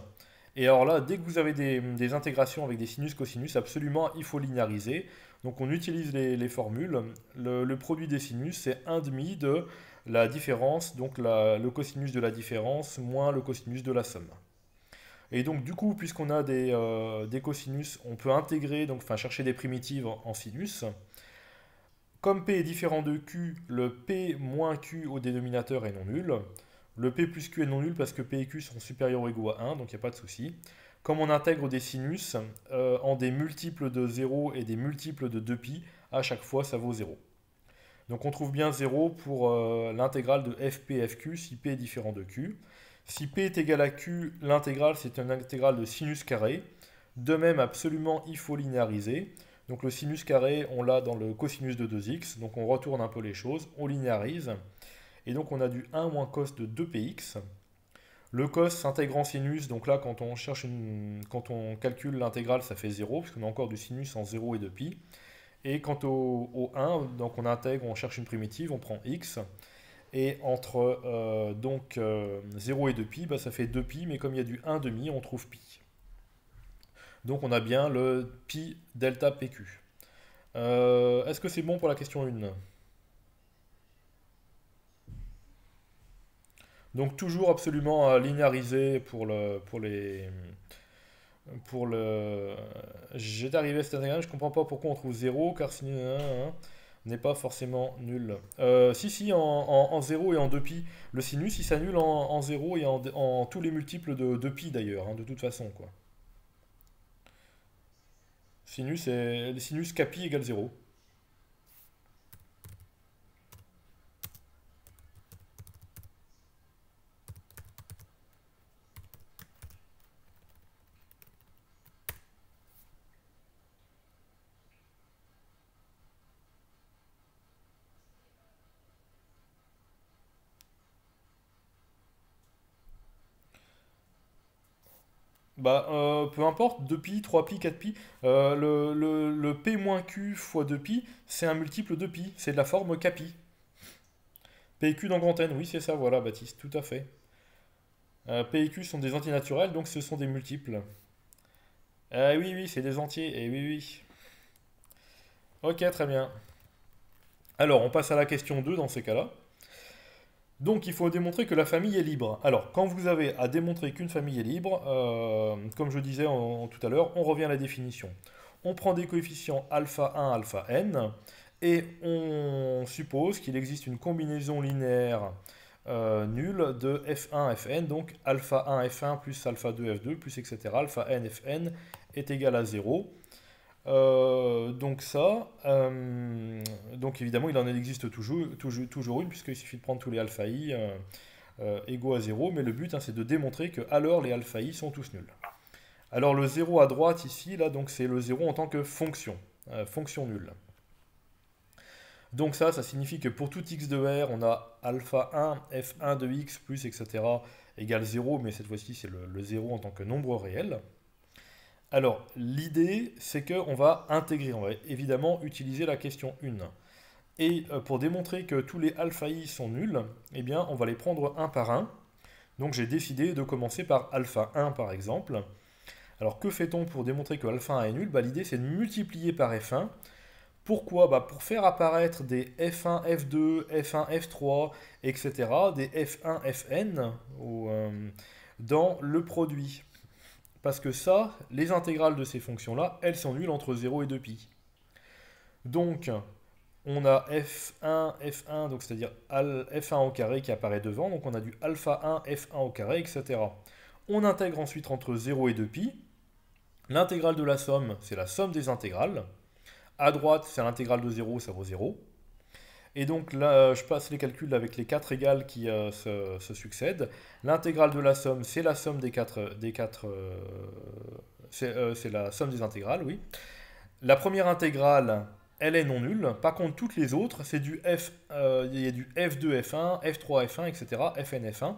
Et alors là, dès que vous avez des intégrations avec des sinus, cosinus, absolument il faut linéariser. Donc on utilise les formules. Le produit des sinus c'est 1,5 de la différence, donc le cosinus de la différence moins le cosinus de la somme. Et donc, du coup, puisqu'on a des cosinus, on peut intégrer, donc, enfin, chercher des primitives en sinus. Comme P est différent de Q, le P moins Q au dénominateur est non nul. Le P plus Q est non nul parce que P et Q sont supérieurs ou égaux à 1, donc il n'y a pas de souci. Comme on intègre des sinus en des multiples de 0 et des multiples de 2pi, à chaque fois ça vaut 0. Donc on trouve bien 0 pour l'intégrale de fp fq si p est différent de q. Si p est égal à q, l'intégrale c'est une intégrale de sinus carré. De même, absolument, il faut linéariser. Donc le sinus carré, on l'a dans le cosinus de 2x. Donc on retourne un peu les choses, on linéarise. Et donc on a du 1 moins cos de 2px. Le cos s'intègre en sinus, donc là quand on calcule l'intégrale, ça fait 0, puisqu'on a encore du sinus en 0 et 2pi. Et quant au 1, donc on intègre, on cherche une primitive, on prend x. Et entre 0 et 2pi, bah, ça fait 2pi, mais comme il y a du 1 demi, on trouve pi. Donc on a bien le pi delta pq. Est-ce que c'est bon pour la question 1? Donc toujours absolument linéariser pour le... J'ai arrivé à cet intégrale, je comprends pas pourquoi on trouve 0, car si n'est pas forcément nul. Si, en 0 et en 2pi, le sinus, il s'annule en 0 et en tous les multiples de 2pi d'ailleurs, hein, de toute façon, quoi. Sinus capi égale 0. Bah, peu importe, 2pi, 3pi, 4pi, le p moins q fois 2pi, c'est un multiple de pi, c'est de la forme capi. P et q dans grand N, oui, c'est ça, voilà, Baptiste, tout à fait. P et q sont des antinaturels, donc ce sont des multiples. Oui, oui, c'est des entiers, et oui, oui. Ok, très bien. Alors, on passe à la question 2 dans ces cas-là. Donc, il faut démontrer que la famille est libre. Alors, quand vous avez à démontrer qu'une famille est libre, comme je disais tout à l'heure, on revient à la définition. On prend des coefficients alpha 1, alpha n, et on suppose qu'il existe une combinaison linéaire nulle de f1, fn, donc alpha 1, f1 plus alpha 2, f2, plus etc. Alpha n, fn est égal à 0. Donc donc évidemment il en existe toujours une, puisqu'il suffit de prendre tous les alpha i égaux à 0, mais le but c'est de démontrer que alors les alpha i sont tous nuls. Alors le 0 à droite ici, là, donc c'est le 0 en tant que fonction, fonction nulle. Donc ça signifie que pour tout x de R, on a alpha 1, f1 de x plus etc. égale 0, mais cette fois-ci c'est le 0 en tant que nombre réel. Alors, l'idée, c'est qu'on va intégrer, on va évidemment utiliser la question 1. Et pour démontrer que tous les alpha i sont nuls, eh bien, on va les prendre un par un. Donc, j'ai décidé de commencer par alpha 1, par exemple. Alors, que fait-on pour démontrer que alpha 1 est nul? L'idée, c'est de multiplier par f1. Pourquoi? Pour faire apparaître des f1, f2, f1, f3, etc., des f1, fn dans le produit. Parce que ça, les intégrales de ces fonctions-là, elles sont nulles entre 0 et 2pi. Donc, on a f1, f1, donc c'est-à-dire f1 au carré qui apparaît devant, donc on a du alpha 1, f1 au carré, etc. On intègre ensuite entre 0 et 2pi. L'intégrale de la somme, c'est la somme des intégrales. À droite, c'est l'intégrale de 0, ça vaut 0. Et donc là, je passe les calculs avec les 4 égales qui se succèdent. L'intégrale de la somme, c'est la somme c'est la somme des intégrales, oui. La première intégrale, elle est non nulle. Par contre, toutes les autres, c'est du il y a du f2, f1, f3, f1, etc., fn, f1.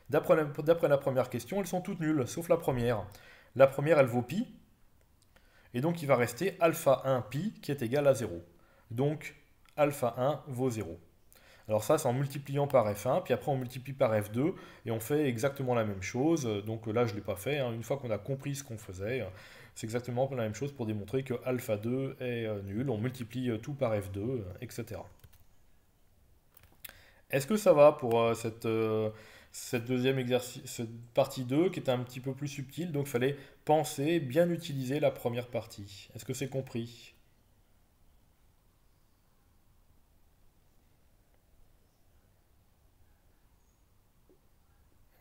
D'après la première question, elles sont toutes nulles, sauf la première. La première, elle vaut pi. Et donc, il va rester alpha 1 pi qui est égal à 0. Donc, alpha 1 vaut 0. Alors ça, c'est en multipliant par f1, puis après on multiplie par f2, et on fait exactement la même chose. Donc là, je ne l'ai pas fait. Une fois qu'on a compris ce qu'on faisait, c'est exactement la même chose pour démontrer que alpha 2 est nul. On multiplie tout par f2, etc. Est-ce que ça va pour cette deuxième exercice, cette partie 2 qui est un petit peu plus subtile? Donc il fallait penser, bien utiliser la première partie. Est-ce que c'est compris?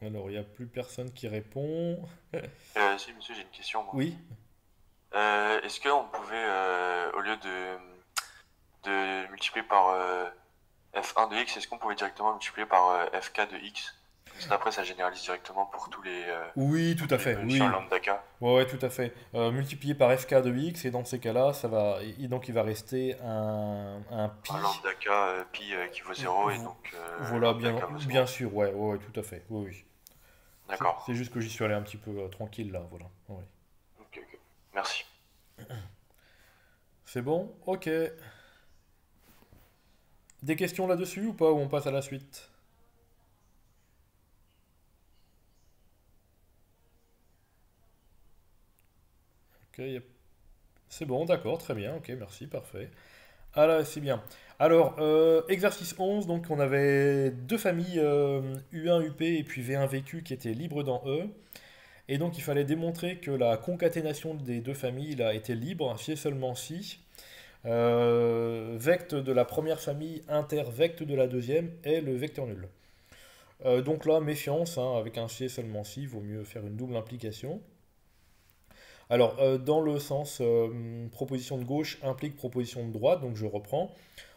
Alors, il n'y a plus personne qui répond. Si, monsieur, j'ai une question, moi. Oui. Est-ce qu'on pouvait, au lieu de multiplier par f1 de x, est-ce qu'on pouvait directement multiplier par fk de x? Après, ça généralise directement pour tous les Oui, tout à fait. Oui. lambda k. Ouais, tout à fait. Multiplié par fk de x, et dans ces cas-là, ça va, donc il va rester un pi. Un lambda k pi qui vaut 0, et donc voilà, lambda k vaut 0. bien sûr, ouais, tout à fait. Oui, oui. D'accord. C'est juste que j'y suis allé un petit peu tranquille là, voilà. Ouais. Ok. Merci. C'est bon? Ok. Des questions là-dessus ou pas, ou on passe à la suite? Ok, c'est bon, d'accord, très bien, ok, merci, parfait. Alors, c'est bien. Alors, exercice 11, donc on avait deux familles U1, UP et puis V1, VQ qui étaient libres dans E. Et donc il fallait démontrer que la concaténation des deux familles là, était libre si et seulement si vecte de la première famille intervecte de la deuxième est le vecteur nul. Donc là, méfiance, hein, avec un si et seulement si, il vaut mieux faire une double implication. Alors, dans le sens proposition de gauche implique proposition de droite, donc je reprends.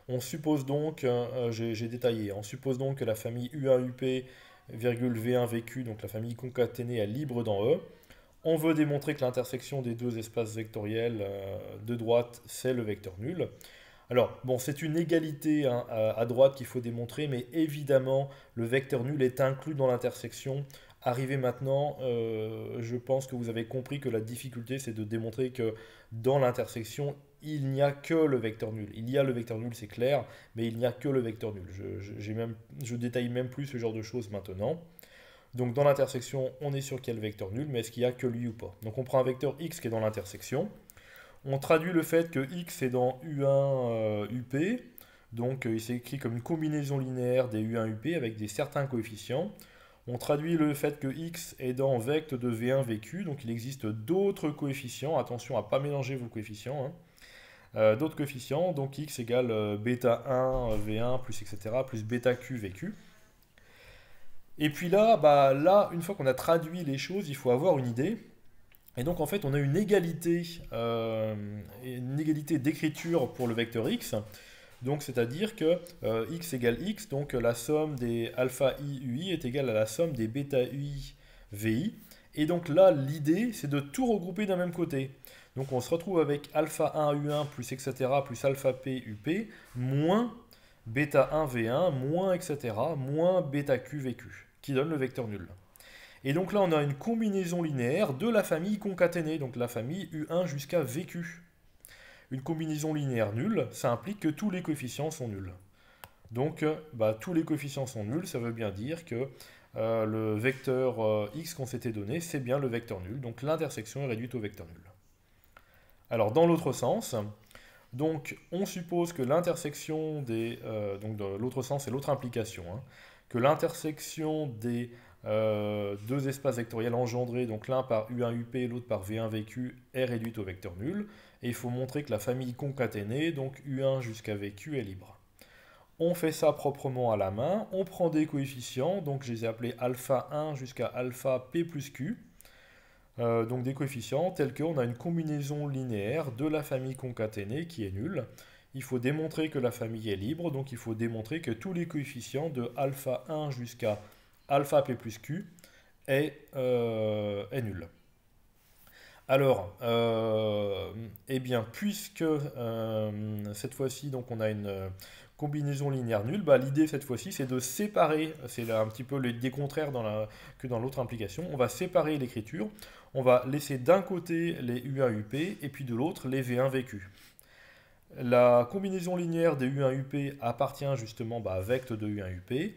On suppose donc, j'ai détaillé, on suppose donc que la famille U1UP, V1 VQ, donc la famille concaténée est libre dans E. On veut démontrer que l'intersection des deux espaces vectoriels de droite, c'est le vecteur nul. Alors, bon, c'est une égalité hein, à droite qu'il faut démontrer, mais évidemment, le vecteur nul est inclus dans l'intersection. Arrivé maintenant, je pense que vous avez compris que la difficulté, c'est de démontrer que dans l'intersection, il n'y a que le vecteur nul. Il y a le vecteur nul, c'est clair, mais il n'y a que le vecteur nul. Je détaille même plus ce genre de choses maintenant. Donc dans l'intersection, on est sûr qu'il y a le vecteur nul, mais est-ce qu'il y a que lui ou pas? Donc on prend un vecteur x qui est dans l'intersection. On traduit le fait que x est dans U1 UP, donc il s'est écrit comme une combinaison linéaire des U1 UP avec des certains coefficients. On traduit le fait que x est dans vecte de V1 VQ, donc il existe d'autres coefficients, attention à ne pas mélanger vos coefficients, hein. D'autres coefficients, donc x égale bêta 1 V1 plus etc. plus bêta Q VQ. Et puis là, une fois qu'on a traduit les choses, il faut avoir une idée. Et donc en fait, on a une égalité d'écriture pour le vecteur x. Donc c'est-à-dire que x égale x, donc la somme des alpha i ui est égale à la somme des bêta ui vi. Et donc là, l'idée, c'est de tout regrouper d'un même côté. Donc on se retrouve avec alpha 1 u1 plus etc. plus alpha p up moins bêta 1 v1 moins etc. moins bêta q vq, qui donne le vecteur nul. Et donc là, on a une combinaison linéaire de la famille concaténée, donc la famille U1 jusqu'à VQ. Une combinaison linéaire nulle, ça implique que tous les coefficients sont nuls. Donc, tous les coefficients sont nuls, ça veut bien dire que le vecteur x qu'on s'était donné, c'est bien le vecteur nul. Donc l'intersection est réduite au vecteur nul. Alors, dans l'autre sens, donc, on suppose que l'intersection des... donc, dans l'autre sens, c'est l'autre implication, hein, que l'intersection des... deux espaces vectoriels engendrés, donc l'un par U1 UP et l'autre par V1 VQ, est réduite au vecteur nul. Et il faut montrer que la famille concaténée, donc U1 jusqu'à VQ, est libre. On fait ça proprement à la main. On prend des coefficients, donc je les ai appelés alpha 1 jusqu'à alpha P plus Q. Donc des coefficients tels qu'on a une combinaison linéaire de la famille concaténée qui est nulle. Il faut démontrer que la famille est libre, donc il faut démontrer que tous les coefficients de alpha 1 jusqu'à alpha p plus q est nul. Alors, eh bien, puisque cette fois-ci, donc on a une combinaison linéaire nulle, l'idée cette fois-ci, c'est de séparer, c'est un petit peu les contraires que dans l'autre implication, on va séparer l'écriture, on va laisser d'un côté les U1 UP et puis de l'autre les V1 VQ. La combinaison linéaire des U1 UP appartient justement à vecte de U1 UP.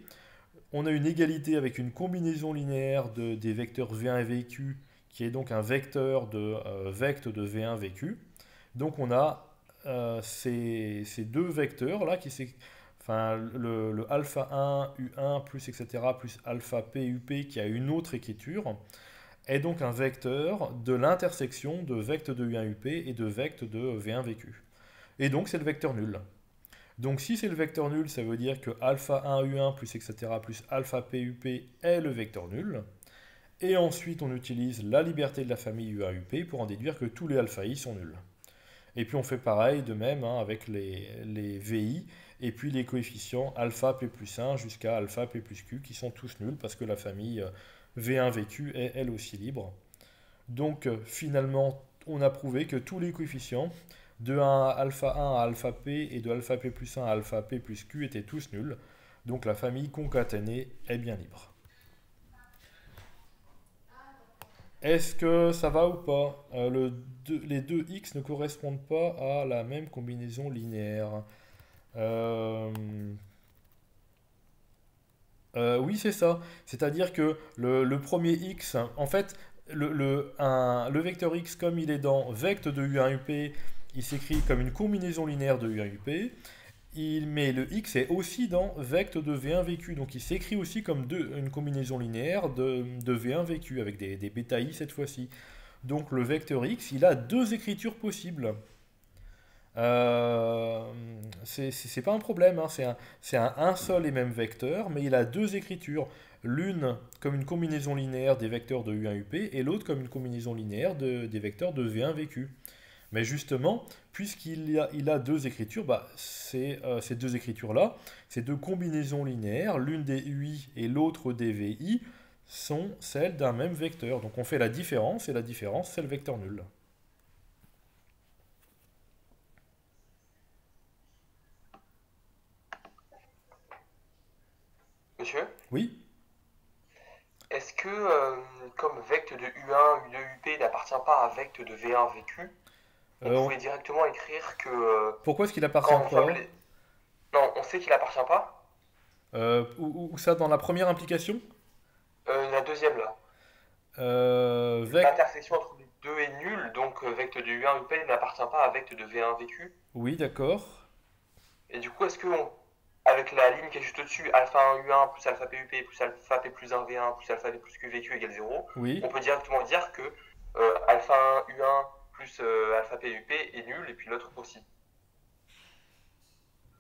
On a une égalité avec une combinaison linéaire des vecteurs V1 et VQ, qui est donc un vecteur de vecte de V1 VQ. Donc on a ces deux vecteurs-là, le alpha 1 U1 plus etc. plus alpha P UP qui a une autre écriture, est donc un vecteur de l'intersection de vecte de U1 UP et de vecte de V1 VQ. Et donc c'est le vecteur nul. Donc si c'est le vecteur nul, ça veut dire que alpha 1 U1 plus etc. plus alpha P UP est le vecteur nul. Et ensuite, on utilise la liberté de la famille U1 UP pour en déduire que tous les alpha i sont nuls. Et puis on fait pareil de même avec les VI et puis les coefficients alpha P plus 1 jusqu'à alpha P plus Q qui sont tous nuls parce que la famille V1 VQ est elle aussi libre. Donc finalement, on a prouvé que tous les coefficients de alpha 1 à alpha p et de alpha p plus 1 à alpha p plus q étaient tous nuls. Donc la famille concaténée est bien libre. Est-ce que ça va ou pas? Les deux x ne correspondent pas à la même combinaison linéaire. Oui, c'est ça. C'est-à-dire que le premier x, en fait, le vecteur x, comme il est dans vecte de U1 UP, il s'écrit comme une combinaison linéaire de U1 UP. mais le x est aussi dans vect de v1 vécu. Donc il s'écrit aussi comme une combinaison linéaire de v1 vécu, avec des bêta i cette fois-ci. Donc le vecteur x, il a deux écritures possibles. C'est pas un problème, hein, c'est un seul et même vecteur, mais il a deux écritures. L'une comme une combinaison linéaire des vecteurs de U1 UP et l'autre comme une combinaison linéaire des vecteurs de V1 VQ. Mais justement, puisqu'il a deux écritures, bah, ces deux écritures-là, ces deux combinaisons linéaires, l'une des UI et l'autre des VI, sont celles d'un même vecteur. Donc on fait la différence, et la différence, c'est le vecteur nul. Monsieur, Oui? est-ce que, comme vect de U1, U2, UP n'appartient pas à vect de V1, VQ, on Euh, on- pouvait directement écrire que Pourquoi est-ce qu'il appartient quand on pas? somme les... Non, on sait qu'il appartient pas. Où ça, dans la première implication? La deuxième, là. Vec. L'intersection entre les deux est nulle, donc vect de U1, UP n'appartient pas à vect de V1, VQ. Oui, d'accord. Et du coup, est-ce que, avec la ligne qui est juste au-dessus, alpha 1 U1 plus alpha P UP plus alpha P plus 1 V1 plus alpha P plus Q VQ égale 0, Oui. on peut directement dire que alpha 1 U1 plus alpha P UP est nul et puis l'autre aussi.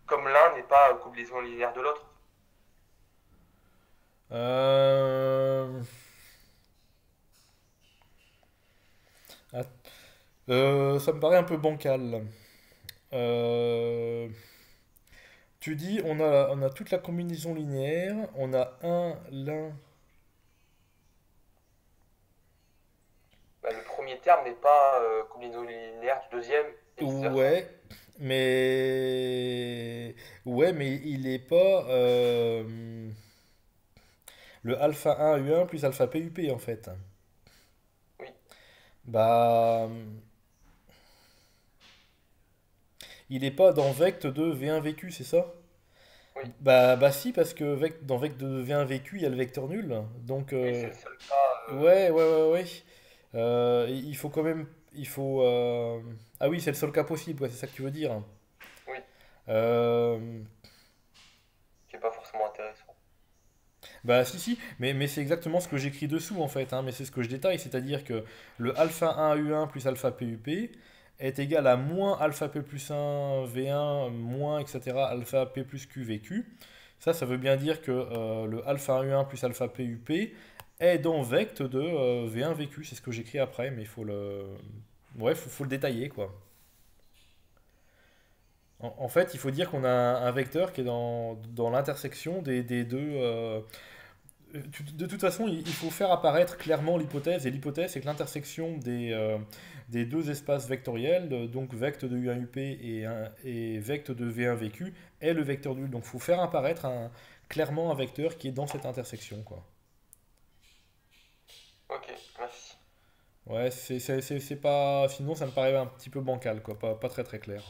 Comme l'un n'est pas combinaison linéaire de l'autre. Euh... ah, Ça me paraît un peu bancal. Euh, Tu dis, on a toute la combinaison linéaire, on a l'un. Bah, le premier terme n'est pas combinaison linéaire du deuxième et vice-versa. Ouais, mais. Ouais, mais il est pas. Le alpha 1 U1 plus alpha PUP en fait. Oui. Bah. Il est pas dans vect de V1 VQ, c'est ça? Oui. Bah si, parce que dans vect de V1 VQ, il y a le vecteur nul. Donc, Oui, c'est le seul cas. ouais. Il faut quand même. Il faut. Ah oui, c'est le seul cas possible, ouais, c'est ça que tu veux dire. Oui, Euh, qui n'est pas forcément intéressant. Bah si, mais c'est exactement ce que j'écris dessous en fait, hein, mais c'est ce que je détaille, c'est-à-dire que le alpha 1 U1 plus alpha PUP est égal à moins alpha P plus 1 V1 moins etc. alpha P plus Q VQ. Ça veut bien dire que le alpha 1 U1 plus alpha PUP est dans vect de V1 VQ, c'est ce que j'écris après, mais il faut faut le détailler quoi. En fait, il faut dire qu'on a un vecteur qui est dans l'intersection des deux. De toute façon, il faut faire apparaître clairement l'hypothèse, et l'hypothèse c'est que l'intersection des deux espaces vectoriels, donc vect de U1UP et vect de V1 VQ, est le vecteur nul. Donc il faut faire apparaître clairement un vecteur qui est dans cette intersection, quoi. Ok, merci. Ouais, c'est pas. Sinon, ça me paraît un petit peu bancal, quoi, pas très très clair.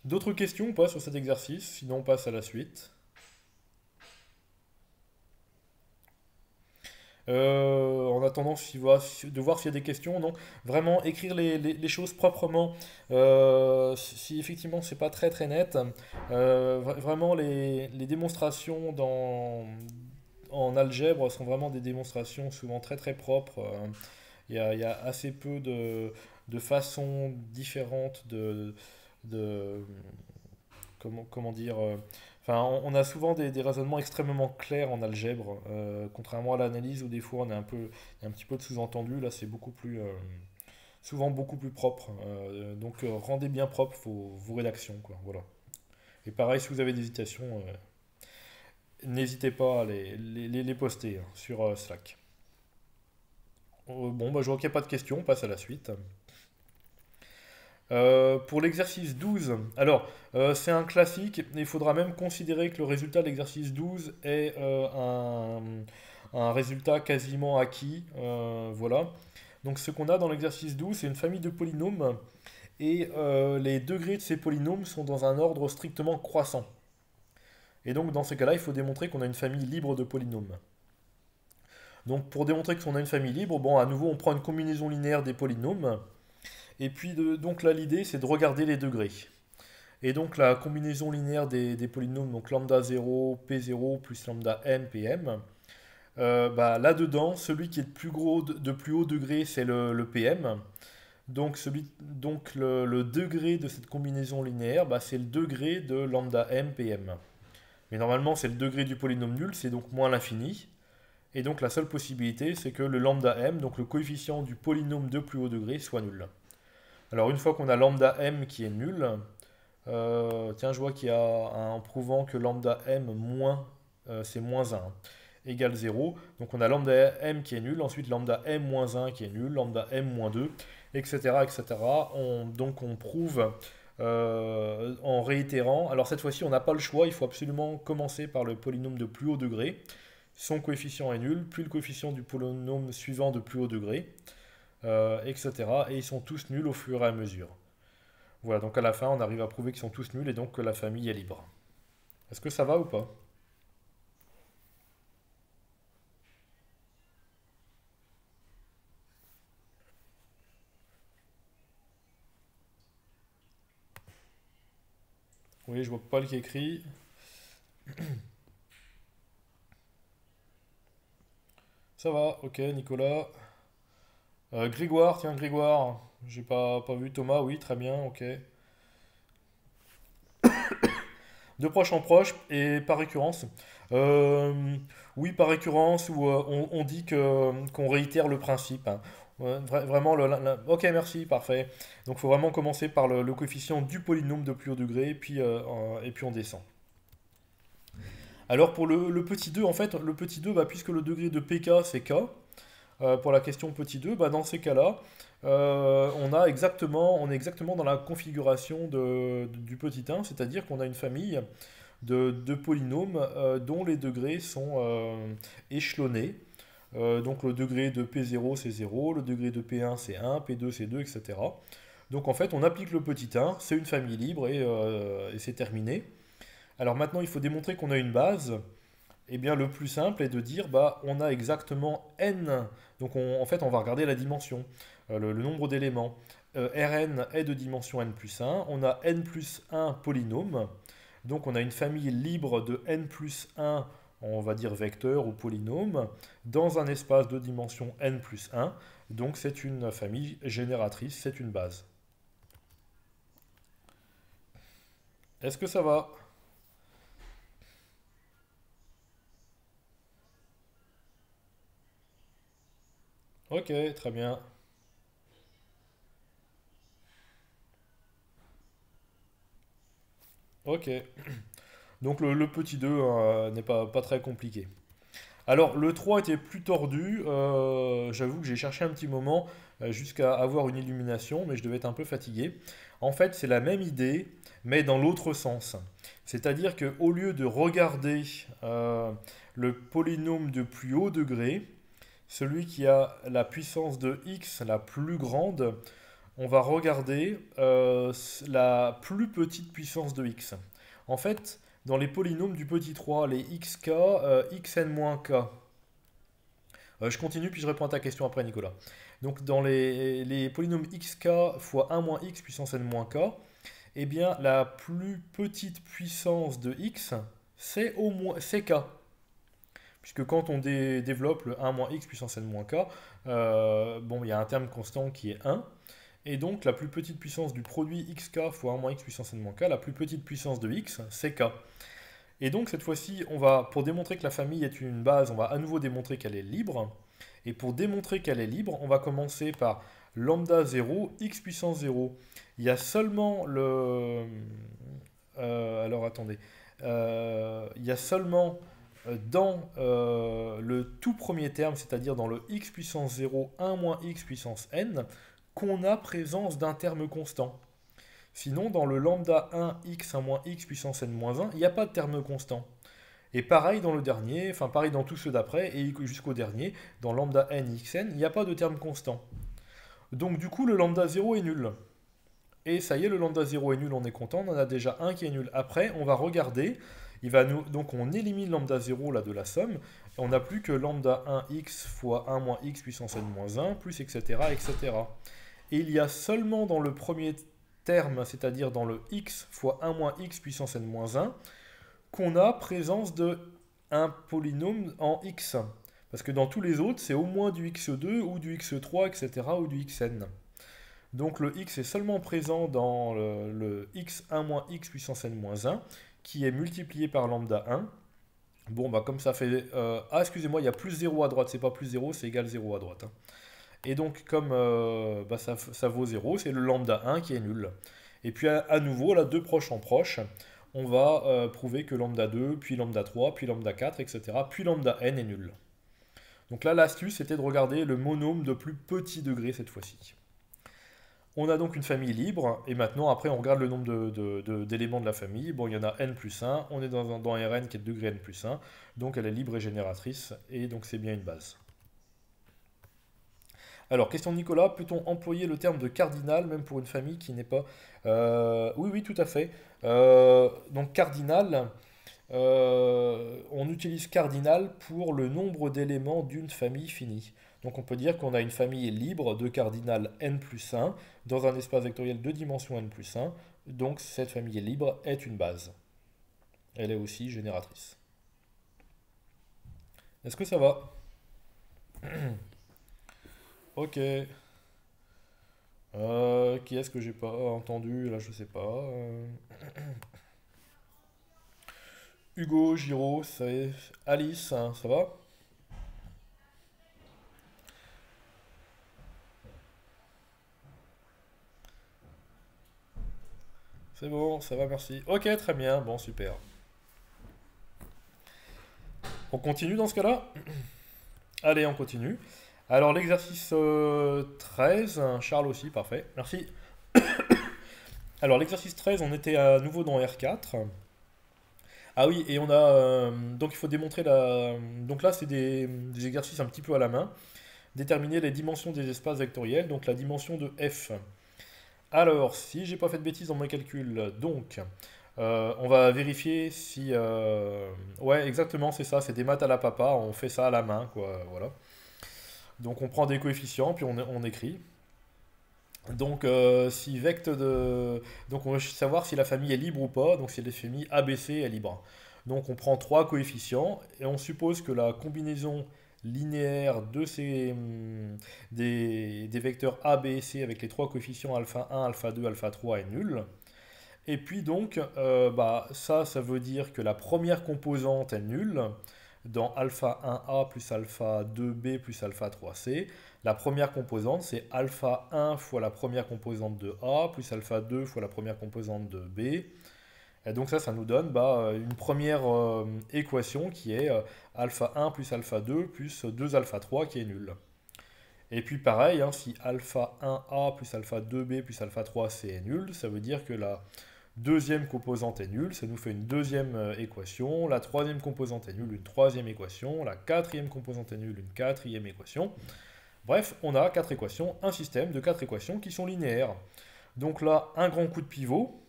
D'autres questions ou pas sur cet exercice? Sinon, on passe à la suite. En attendant de voir s'il y a des questions, donc vraiment écrire les choses proprement. Si effectivement c'est pas très très net, vraiment les démonstrations en algèbre sont vraiment des démonstrations souvent très très propres. Il y a assez peu de façons différentes de comment dire. Enfin, on a souvent des raisonnements extrêmement clairs en algèbre, contrairement à l'analyse où des fois on est il y a un petit peu de sous-entendu. Là, c'est souvent beaucoup plus propre. Donc, rendez bien propre vos rédactions, quoi. Voilà. Et pareil, si vous avez des hésitations, n'hésitez pas à les poster hein, sur Slack. Bon, bah, je vois qu'il n'y a pas de questions, on passe à la suite. Pour l'exercice 12, alors c'est un classique, il faudra même considérer que le résultat de l'exercice 12 est un résultat quasiment acquis. Voilà. Donc ce qu'on a dans l'exercice 12, c'est une famille de polynômes et les degrés de ces polynômes sont dans un ordre strictement croissant. Et donc dans ces cas-là, il faut démontrer qu'on a une famille libre de polynômes. Donc pour démontrer qu'on a une famille libre, bon, à nouveau, on prend une combinaison linéaire des polynômes. Et puis donc là l'idée c'est de regarder les degrés. Et donc la combinaison linéaire des polynômes, donc lambda 0, P0 plus lambda m, Pm, bah, là-dedans, celui qui est de plus haut degré, c'est le Pm. Donc, le degré de cette combinaison linéaire, bah, c'est le degré de lambda m, Pm. Mais normalement, c'est le degré du polynôme nul, c'est donc moins l'infini. Et donc la seule possibilité, c'est que le lambda m, donc le coefficient du polynôme de plus haut degré, soit nul. Alors une fois qu'on a lambda m qui est nul, tiens, je vois qu'il y a en prouvant que lambda m moins, c'est moins 1, égale 0. Donc on a lambda m qui est nul, ensuite lambda m moins 1 qui est nul, lambda m moins 2, etc. etc. Donc on prouve en réitérant. Alors cette fois-ci, on n'a pas le choix, il faut absolument commencer par le polynôme de plus haut degré. Son coefficient est nul, puis le coefficient du polynôme suivant de plus haut degré, etc. Et ils sont tous nuls au fur et à mesure. Voilà, donc à la fin, on arrive à prouver qu'ils sont tous nuls et donc que la famille est libre. Est-ce que ça va ou pas? Oui, je vois pas le qui écrit. Ça va, ok, Nicolas. Grégoire, tiens, Grégoire. J'ai pas vu Thomas, oui, très bien, ok. De proche en proche et par récurrence. Oui, par récurrence, où on dit qu'on réitère le principe, hein. Vraiment, ok, merci, parfait. Donc il faut vraiment commencer par le coefficient du polynôme de plus haut degré, et puis on descend. Alors pour le petit 2, en fait, le petit 2, bah, puisque le degré de pk c'est k, pour la question petit 2, bah, dans ces cas-là, on est exactement dans la configuration du petit 1, c'est-à-dire qu'on a une famille de polynômes dont les degrés sont échelonnés. Donc le degré de P0 c'est 0, le degré de P1 c'est 1, P2 c'est 2, etc. Donc en fait on applique le petit 1, c'est une famille libre et c'est terminé. Alors maintenant il faut démontrer qu'on a une base. Eh bien le plus simple est de dire bah on a exactement n. Donc en fait on va regarder la dimension, le nombre d'éléments. Rn est de dimension n plus 1, on a n plus 1 polynômes. Donc on a une famille libre de n plus 1, on va dire vecteur ou polynôme, dans un espace de dimension n plus 1. Donc c'est une famille génératrice, c'est une base. Est-ce que ça va? Ok, très bien. Ok. Donc le petit 2 n'est pas très compliqué. Alors le 3 était plus tordu, j'avoue que j'ai cherché un petit moment jusqu'à avoir une illumination, mais je devais être un peu fatigué. En fait c'est la même idée, mais dans l'autre sens. C'est-à-dire qu'au lieu de regarder le polynôme de plus haut degré, celui qui a la puissance de x la plus grande, on va regarder la plus petite puissance de x. En fait, dans les polynômes du petit 3, les xk, xn-k. Je continue puis je réponds à ta question après, Nicolas. Donc dans les polynômes xk fois 1 moins x puissance n-k, eh bien la plus petite puissance de x, c'est k. Puisque quand on développe le 1 moins x puissance n-k, bon, il y a un terme constant qui est 1. Et donc la plus petite puissance du produit xk fois 1 moins x puissance n-k, la plus petite puissance de x, c'est k. Et donc cette fois-ci, pour démontrer que la famille est une base, on va à nouveau démontrer qu'elle est libre. Et pour démontrer qu'elle est libre, on va commencer par lambda 0, x puissance 0. Il y a seulement le... alors attendez. Il y a seulement dans le tout premier terme, c'est-à-dire dans le x puissance 0, 1 moins x puissance n, qu'on a présence d'un terme constant. Sinon, dans le lambda 1 x 1 moins x puissance n-1, il n'y a pas de terme constant. Et pareil dans le dernier, enfin pareil dans tous ceux d'après, et jusqu'au dernier, dans lambda n xn, il n'y a pas de terme constant. Donc du coup, le lambda 0 est nul. Et ça y est, le lambda 0 est nul, on est content, on en a déjà un qui est nul. Après, on va regarder, donc on élimine lambda 0 là de la somme, et on n'a plus que lambda 1x fois 1 moins x puissance n-1, plus etc., etc. Et il y a seulement dans le premier terme, c'est-à-dire dans le x fois 1 moins x puissance n moins 1, qu'on a présence de un polynôme en x. Parce que dans tous les autres, c'est au moins du x2 ou du x3, etc. ou du xn. Donc le x est seulement présent dans le x1 moins x puissance n moins 1, qui est multiplié par lambda 1. Bon, bah comme ça fait... ah, excusez-moi, il y a plus 0 à droite, c'est pas plus 0, c'est égal 0 à droite. Hein. Et donc, comme bah, ça vaut 0, c'est le lambda 1 qui est nul. Et puis, à nouveau, là, de proche en proche, on va prouver que lambda 2, puis lambda 3, puis lambda 4, etc., puis lambda n est nul. Donc là, l'astuce, c'était de regarder le monôme de plus petit degré cette fois-ci. On a donc une famille libre, et maintenant, après, on regarde le nombre d'éléments de la famille. Bon, il y en a n plus 1, on est dans Rn qui est de degré n plus 1, donc elle est libre et génératrice, et donc c'est bien une base. Alors, question de Nicolas, peut-on employer le terme de cardinal, même pour une famille qui n'est pas... oui, oui, tout à fait. Donc, cardinal, on utilise cardinal pour le nombre d'éléments d'une famille finie. Donc on peut dire qu'on a une famille libre de cardinal n plus 1 dans un espace vectoriel de dimension n plus 1. Donc cette famille libre est une base. Elle est aussi génératrice. Est-ce que ça va? Ok. Qui est-ce que j'ai pas entendu? Là, je sais pas. Hugo, Giro, Alice, hein, ça va? C'est bon, ça va, merci. Ok, très bien, bon, super. On continue dans ce cas-là? Allez, on continue. Alors, l'exercice 13, Charles aussi, parfait, merci. Alors, l'exercice 13, on était à nouveau dans R4. Ah oui, et on a... donc, il faut démontrer la... Donc là, c'est des exercices un petit peu à la main. Déterminer les dimensions des espaces vectoriels, donc la dimension de F. Alors, si j'ai pas fait de bêtises dans mes calculs, donc, on va vérifier si... ouais, exactement, c'est ça, c'est des maths à la papa, on fait ça à la main, quoi, voilà. Donc, on prend des coefficients, puis on écrit. Donc, si vect de... Donc, on veut savoir si la famille est libre ou pas, donc si la famille ABC est libre. Donc, on prend trois coefficients, et on suppose que la combinaison linéaire de des vecteurs A, B et C avec les trois coefficients alpha 1, alpha 2, alpha 3 est nul. Et puis donc, bah, ça veut dire que la première composante est nulle dans alpha 1A plus alpha 2B plus alpha 3C. La première composante, c'est alpha 1 fois la première composante de A plus alpha 2 fois la première composante de B. Et donc ça nous donne une première équation qui est alpha 1 plus alpha 2 plus 2 alpha 3 qui est nulle. Et puis pareil, hein, si alpha 1a plus alpha 2b plus alpha 3c est nul, ça veut dire que la deuxième composante est nulle, ça nous fait une deuxième équation, la troisième composante est nulle, une troisième équation, la quatrième composante est nulle, une quatrième équation. Bref, on a quatre équations, un système de quatre équations qui sont linéaires. Donc là, un grand coup de pivot,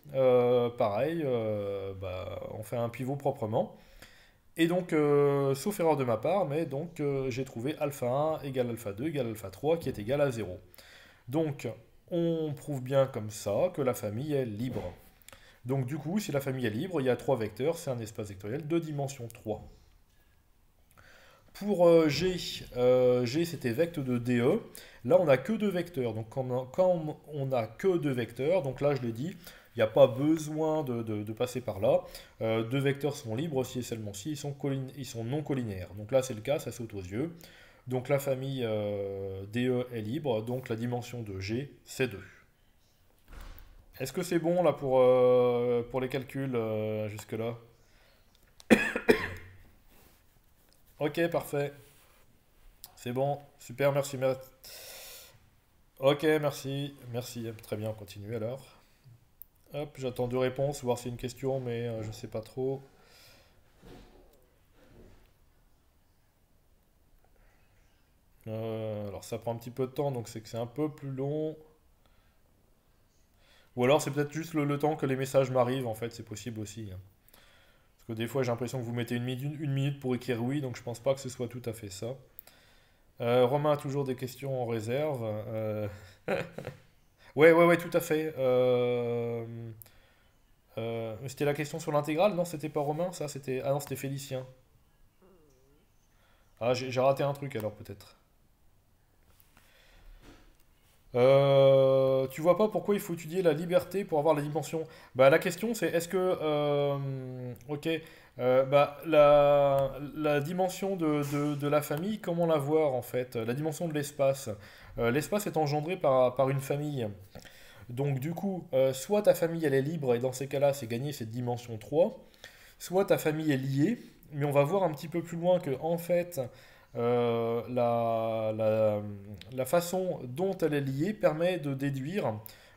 pareil, on fait un pivot proprement. Et donc, sauf erreur de ma part, mais donc j'ai trouvé alpha 1 égale alpha 2 égale alpha 3 qui est égal à 0. Donc, on prouve bien comme ça que la famille est libre. Donc du coup, si la famille est libre, il y a trois vecteurs, c'est un espace vectoriel de dimension 3. Pour G, G c'était vecte de DE. Là, on n'a que deux vecteurs. Donc, quand on n'a que deux vecteurs, donc là, je le dis, il n'y a pas besoin de passer par là. Deux vecteurs sont libres si et seulement si ils sont non collinaires. Donc là, c'est le cas, ça saute aux yeux. Donc la famille DE est libre, donc la dimension de G, c'est 2. Est-ce que c'est bon là pour les calculs jusque-là? Ok, parfait. C'est bon, super, merci. Ok, merci, très bien, on continue alors. Hop, j'attends deux réponses, voir si c'est une question, mais je sais pas trop. Alors ça prend un petit peu de temps, donc c'est que c'est un peu plus long. Ou alors c'est peut-être juste le temps que les messages m'arrivent, en fait, c'est possible aussi. Hein. Parce que des fois j'ai l'impression que vous mettez une minute pour écrire oui, donc je pense pas que ce soit tout à fait ça. Romain a toujours des questions en réserve. Ouais, ouais, ouais, tout à fait. C'était la question sur l'intégrale? Non, c'était pas Romain, ça, c'était... Ah non, c'était Félicien. Ah, j'ai raté un truc alors peut-être. Tu vois pas pourquoi il faut étudier la liberté pour avoir la dimension? Bah, la question c'est est-ce que ok, bah, la dimension de la famille, comment la voir en fait? La dimension de l'espace. L'espace est engendré par une famille. Donc du coup, soit ta famille elle est libre et dans ces cas-là c'est gagner cette dimension 3, soit ta famille est liée, mais on va voir un petit peu plus loin que en fait la façon dont elle est liée permet de déduire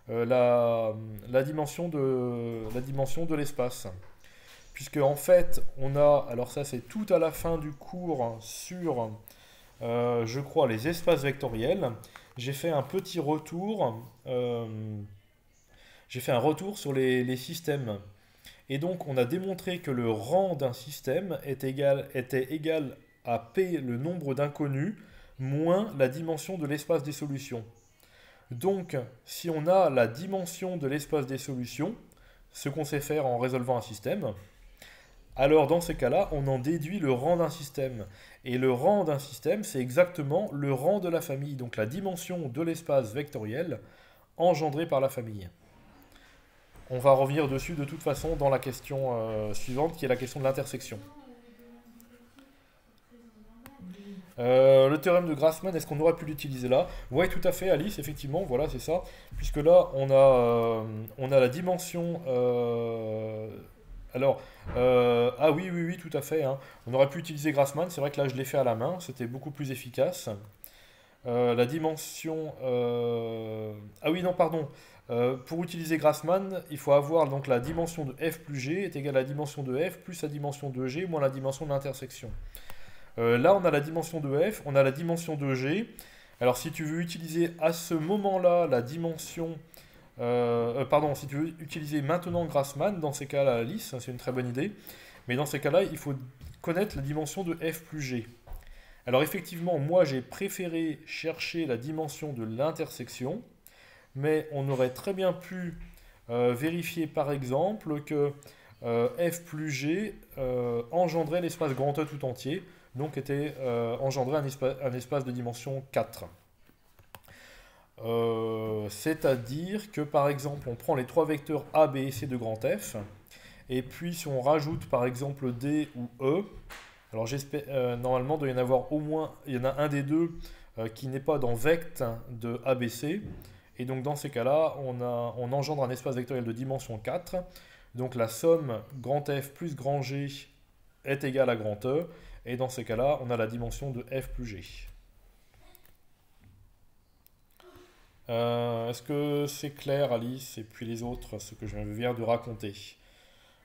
la dimension de l'espace. Puisque en fait on a, alors ça c'est tout à la fin du cours sur, je crois, les espaces vectoriels. J'ai fait un petit retour, j'ai fait un retour sur les systèmes. Et donc, on a démontré que le rang d'un système était égal à P, le nombre d'inconnus, moins la dimension de l'espace des solutions. Donc, si on a la dimension de l'espace des solutions, ce qu'on sait faire en résolvant un système, alors dans ces cas-là, on en déduit le rang d'un système. Et le rang d'un système, c'est exactement le rang de la famille, donc la dimension de l'espace vectoriel engendré par la famille. On va revenir dessus de toute façon dans la question suivante, qui est la question de l'intersection. Le théorème de Grassmann, est-ce qu'on aurait pu l'utiliser là? Oui, tout à fait, Alice, effectivement, voilà, c'est ça. Puisque là, on a la dimension... alors, ah oui, oui, oui, tout à fait, hein. On aurait pu utiliser Grassmann, c'est vrai que là, je l'ai fait à la main, c'était beaucoup plus efficace. La dimension... Ah oui, non, pardon. Pour utiliser Grassmann, il faut avoir donc la dimension de f plus g est égale à la dimension de f plus la dimension de g moins la dimension de l'intersection. Là, on a la dimension de f, on a la dimension de g. Alors, si tu veux utiliser à ce moment-là la dimension... pardon, si tu veux utiliser maintenant Grassmann, dans ces cas-là, Alice, c'est une très bonne idée. Mais dans ces cas-là, il faut connaître la dimension de f plus g. Alors effectivement, moi j'ai préféré chercher la dimension de l'intersection, mais on aurait très bien pu vérifier par exemple que f plus g engendrait l'espace grand E tout entier, donc engendrait un espace de dimension 4. C'est-à-dire que par exemple on prend les trois vecteurs A, B et C de grand F, et puis si on rajoute par exemple D ou E, alors j'espère, normalement, il doit y en avoir au moins, il y en a un des deux qui n'est pas dans vect de ABC. Et donc dans ces cas-là, on engendre un espace vectoriel de dimension 4. Donc la somme grand F plus grand G est égale à grand E. Et dans ces cas-là, on a la dimension de F plus G. Est-ce que c'est clair, Alice, et puis les autres, ce que je viens de raconter?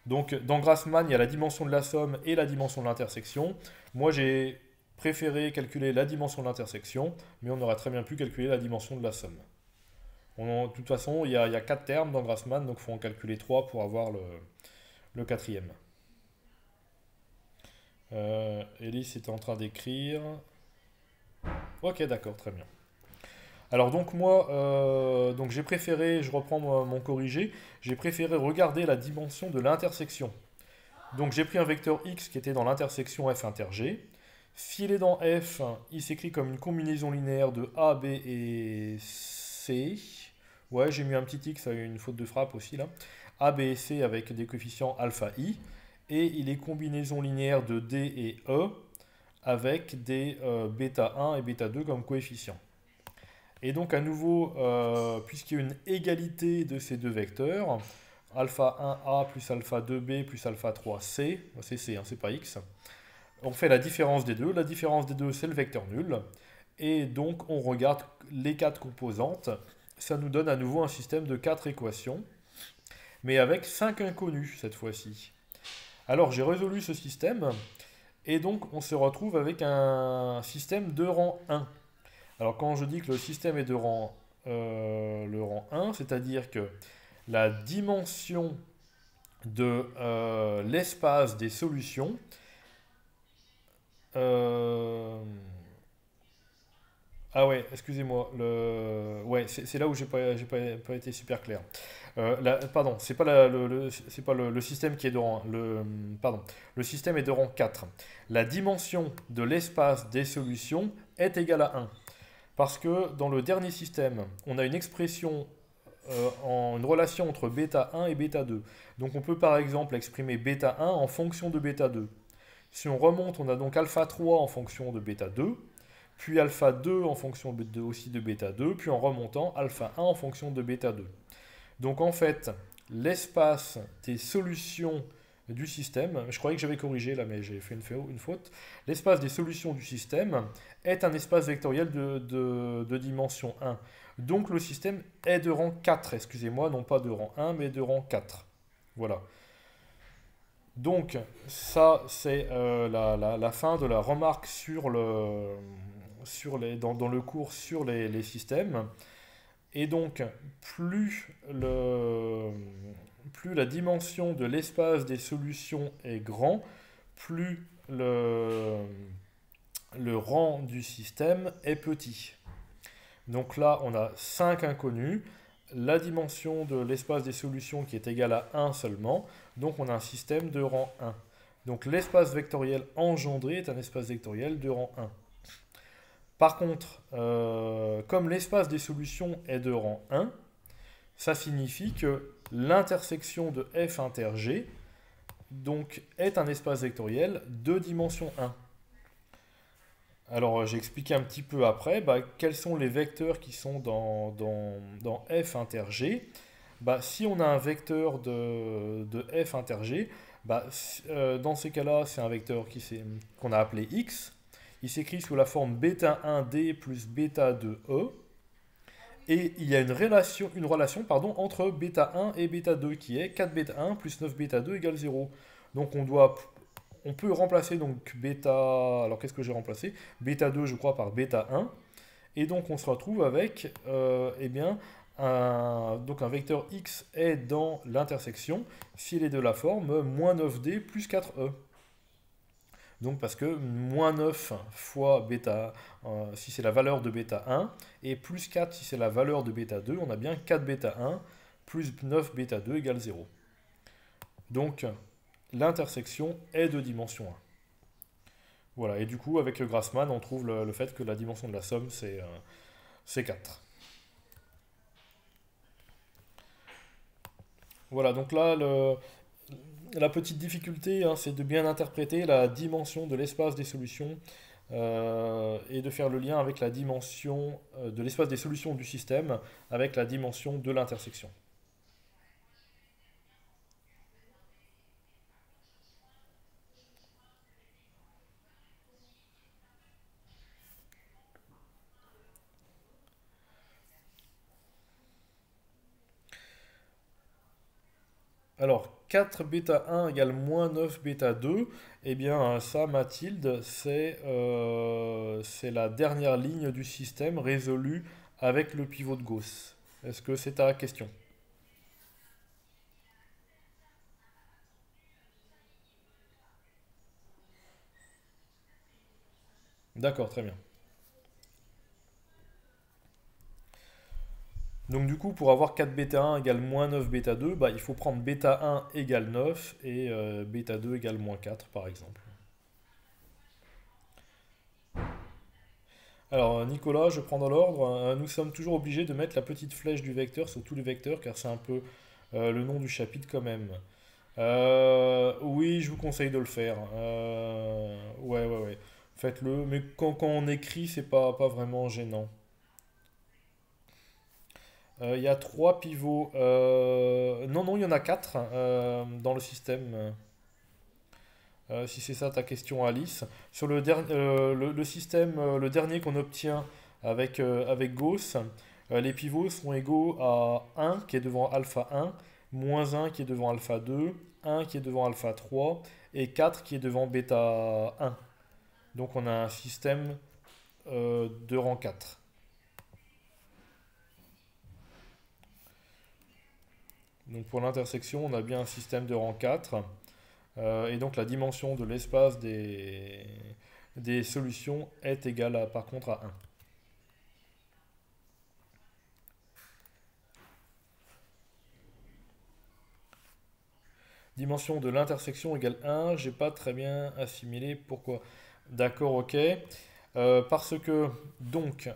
Donc, dans Grassmann, il y a la dimension de la somme et la dimension de l'intersection. Moi, j'ai préféré calculer la dimension de l'intersection, mais on aurait très bien pu calculer la dimension de la somme. De toute façon, il y a 4 termes dans Grassmann, donc il faut en calculer 3 pour avoir le quatrième. Elise était en train d'écrire. Ok, d'accord, très bien. Alors donc moi, donc j'ai préféré, je reprends mon corrigé, j'ai préféré regarder la dimension de l'intersection. Donc j'ai pris un vecteur x qui était dans l'intersection f inter g. Filé dans f, il s'écrit comme une combinaison linéaire de a, b et c. Ouais, j'ai mis un petit x, ça a eu une faute de frappe aussi là. A, b et c avec des coefficients alpha i. Et il est combinaison linéaire de d et e avec des bêta 1 et bêta 2 comme coefficients. Et donc à nouveau, puisqu'il y a une égalité de ces deux vecteurs, alpha 1a plus alpha 2b plus alpha 3c, c'est c, hein, c'est pas x, on fait la différence des deux. La différence des deux, c'est le vecteur nul. Et donc on regarde les 4 composantes. Ça nous donne à nouveau un système de 4 équations, mais avec 5 inconnus cette fois-ci. Alors j'ai résolu ce système, et donc on se retrouve avec un système de rang 1. Alors quand je dis que le système est de rang, le rang 1, c'est-à-dire que la dimension de l'espace des solutions Ah ouais, excusez-moi. Ouais, c'est là où j'ai pas été super clair. Pardon, c'est pas, c'est pas le système qui est de rang 1. Pardon, le système est de rang 4. La dimension de l'espace des solutions est égale à 1. Parce que dans le dernier système, on a une expression en une relation entre bêta 1 et bêta 2. Donc on peut par exemple exprimer bêta 1 en fonction de bêta 2. Si on remonte, on a donc alpha 3 en fonction de bêta 2, puis alpha 2 en fonction aussi de bêta 2, puis en remontant alpha 1 en fonction de bêta 2. Donc en fait, l'espace des solutions du système, je croyais que j'avais corrigé là, mais j'ai fait une faute. L'espace des solutions du système est un espace vectoriel de dimension 1. Donc le système est de rang 4, excusez-moi, non pas de rang 1, mais de rang 4. Voilà. Donc ça, c'est la fin de la remarque dans le cours sur les systèmes. Et donc, plus la dimension de l'espace des solutions est grand, plus le rang du système est petit. Donc là, on a 5 inconnus, la dimension de l'espace des solutions qui est égale à 1 seulement, donc on a un système de rang 1. Donc l'espace vectoriel engendré est un espace vectoriel de rang 1. Par contre, comme l'espace des solutions est de rang 1, ça signifie que l'intersection de f inter g donc, est un espace vectoriel de dimension 1. Alors, j'ai expliqué un petit peu après quels sont les vecteurs qui sont dans f inter g. Si on a un vecteur de f inter g, dans ces cas-là, c'est un vecteur qu'on a appelé x. Il s'écrit sous la forme bêta 1d plus bêta 2e. Et il y a une relation entre bêta 1 et bêta 2 qui est 4 bêta 1 plus 9 bêta 2 égale 0. Donc on peut remplacer donc bêta... Alors qu'est-ce que j'ai remplacé? Bêta 2 je crois par bêta 1. Et donc on se retrouve avec donc un vecteur x est dans l'intersection s'il est de la forme moins 9d plus 4e. Donc parce que moins 9 fois bêta, si c'est la valeur de bêta 1, et plus 4 si c'est la valeur de bêta 2, on a bien 4 bêta 1 plus 9 bêta 2 égale 0. Donc l'intersection est de dimension 1. Voilà, et du coup avec le Grassmann, on trouve le fait que la dimension de la somme c'est 4. Voilà, donc là, la petite difficulté, c'est de bien interpréter la dimension de l'espace des solutions et de faire le lien avec la dimension de l'espace des solutions du système avec la dimension de l'intersection. Alors, 4 bêta 1 égale moins 9 bêta 2, eh bien ça, Mathilde, c'est la dernière ligne du système résolue avec le pivot de Gauss. Est-ce que c'est ta question? D'accord, très bien. Donc du coup, pour avoir 4 bêta 1 égale moins 9 bêta 2, il faut prendre bêta 1 égale 9 et bêta 2 égale moins 4 par exemple. Alors Nicolas, je prends dans l'ordre. Nous sommes toujours obligés de mettre la petite flèche du vecteur sur tous les vecteurs car c'est un peu le nom du chapitre quand même. Oui, je vous conseille de le faire. Ouais. Faites-le, mais quand on écrit, c'est pas vraiment gênant. Il y a 3 pivots. Non, il y en a 4 dans le système. Si c'est ça ta question, Alice. Sur le système, le dernier qu'on obtient avec Gauss, les pivots sont égaux à 1 qui est devant alpha 1, moins 1 qui est devant alpha 2, 1 qui est devant alpha 3 et 4 qui est devant bêta 1. Donc on a un système de rang 4. Donc pour l'intersection, on a bien un système de rang 4. Et donc la dimension de l'espace des solutions est égale par contre à 1. Dimension de l'intersection égale 1. J'ai pas très bien assimilé pourquoi. D'accord, ok. Parce que, donc,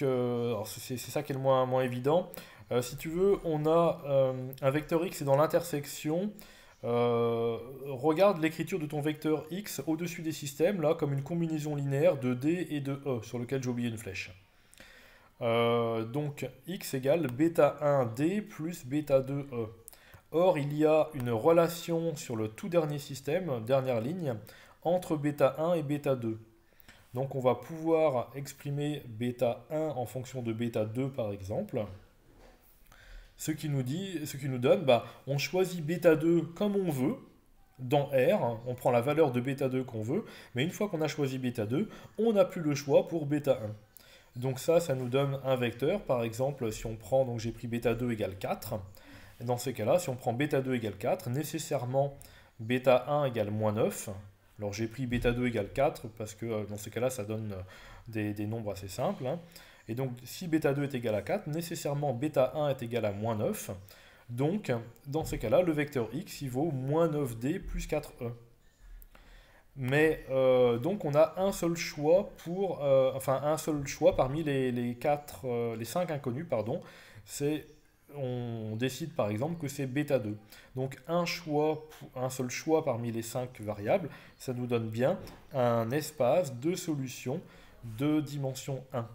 alors c'est ça qui est le moins évident. Si tu veux, on a un vecteur x est dans l'intersection. Regarde l'écriture de ton vecteur x au-dessus des systèmes, là, comme une combinaison linéaire de d et de e, sur lequel j'ai oublié une flèche. Donc x égale bêta 1d plus bêta 2e. Or, il y a une relation sur le tout dernier système, dernière ligne, entre bêta 1 et bêta 2. Donc on va pouvoir exprimer bêta 1 en fonction de bêta 2 par exemple. Ce qui nous donne, on choisit bêta 2 comme on veut, dans R, on prend la valeur de bêta 2 qu'on veut, mais une fois qu'on a choisi bêta 2, on n'a plus le choix pour bêta 1. Donc ça nous donne un vecteur, par exemple, si on prend, donc j'ai pris bêta 2 égale 4, dans ces cas-là, si on prend bêta 2 égale 4, nécessairement bêta 1 égale moins 9. Alors j'ai pris bêta 2 égale 4, parce que dans ces cas-là, ça donne des nombres assez simples, hein. Et donc, si bêta 2 est égal à 4, nécessairement bêta 1 est égal à moins 9. Donc, dans ces cas-là, le vecteur x, il vaut moins 9d plus 4e. Mais, donc, on a un seul choix parmi les 5 inconnus, pardon. On décide par exemple que c'est bêta 2. Donc, un seul choix parmi les 5 variables, ça nous donne bien un espace de solution de dimension 1.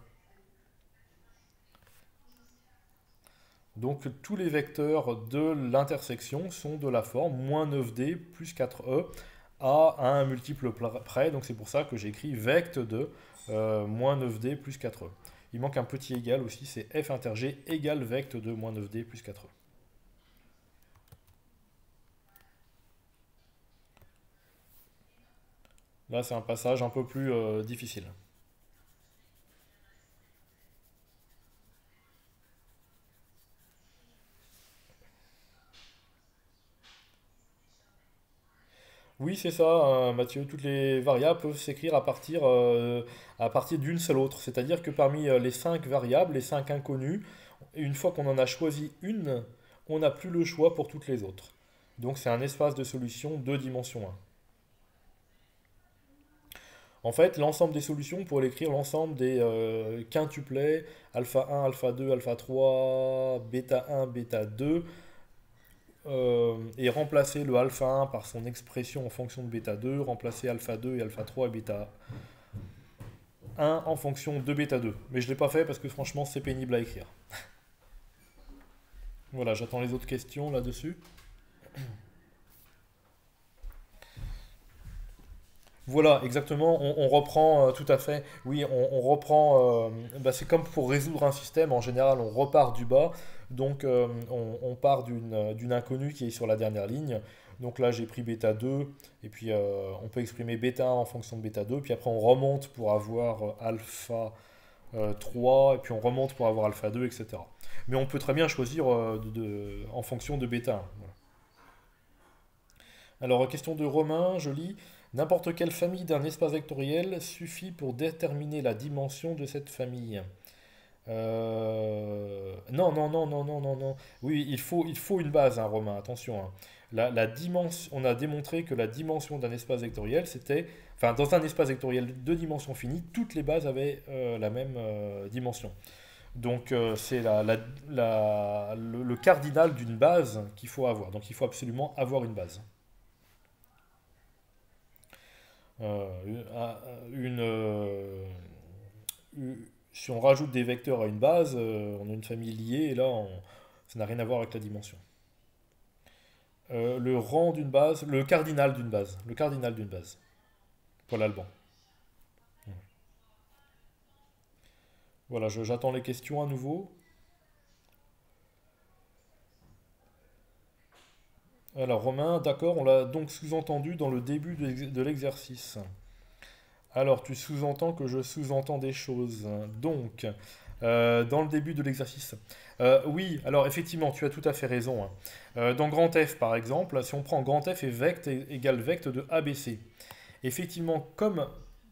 Donc tous les vecteurs de l'intersection sont de la forme moins 9d plus 4e à un multiple près. Donc c'est pour ça que j'écris vect de moins 9d plus 4e. Il manque un petit égal aussi, c'est f inter g égale vect de moins 9d plus 4e. Là c'est un passage un peu plus difficile. Oui, c'est ça, Mathieu. Toutes les variables peuvent s'écrire à partir d'une seule autre. C'est-à-dire que parmi les 5 variables, les 5 inconnues, une fois qu'on en a choisi une, on n'a plus le choix pour toutes les autres. Donc c'est un espace de solution de dimension 1. En fait, l'ensemble des solutions, on pourrait l'écrire l'ensemble des quintuplets, alpha 1, alpha 2, alpha 3, bêta 1, bêta 2, et remplacer le alpha 1 par son expression en fonction de bêta 2, remplacer alpha 2 et alpha 3 et bêta 1 en fonction de bêta 2. Mais je ne l'ai pas fait parce que franchement c'est pénible à écrire. Voilà, j'attends les autres questions là-dessus. Voilà, exactement, on reprend tout à fait. Oui, on reprend. C'est comme pour résoudre un système, en général, on repart du bas. Donc, on part d'une inconnue qui est sur la dernière ligne. Donc là, j'ai pris bêta 2, et puis on peut exprimer bêta 1 en fonction de bêta 2. Puis après, on remonte pour avoir alpha 3, et puis on remonte pour avoir alpha 2, etc. Mais on peut très bien choisir en fonction de bêta 1. Voilà. Alors, question de Romain, je lis. N'importe quelle famille d'un espace vectoriel suffit pour déterminer la dimension de cette famille. Non. Oui, il faut une base, hein, Romain, attention, hein. La dimension, on a démontré que la dimension d'un espace vectoriel, c'était... Enfin, dans un espace vectoriel de dimension finie, toutes les bases avaient la même dimension. Donc, c'est le cardinal d'une base qu'il faut avoir. Donc, il faut absolument avoir une base. Si on rajoute des vecteurs à une base, on a une famille liée, et là, ça n'a rien à voir avec la dimension. Le rang d'une base, le cardinal d'une base. Paul Alban. Voilà, j'attends les questions à nouveau. Alors Romain, d'accord, on l'a donc sous-entendu dans le début de l'exercice. Alors tu sous-entends que je sous-entends des choses. Donc, dans le début de l'exercice. Oui, alors effectivement, tu as tout à fait raison, hein. Dans grand F, par exemple, si on prend grand F et vect égale vect de ABC. Effectivement, comme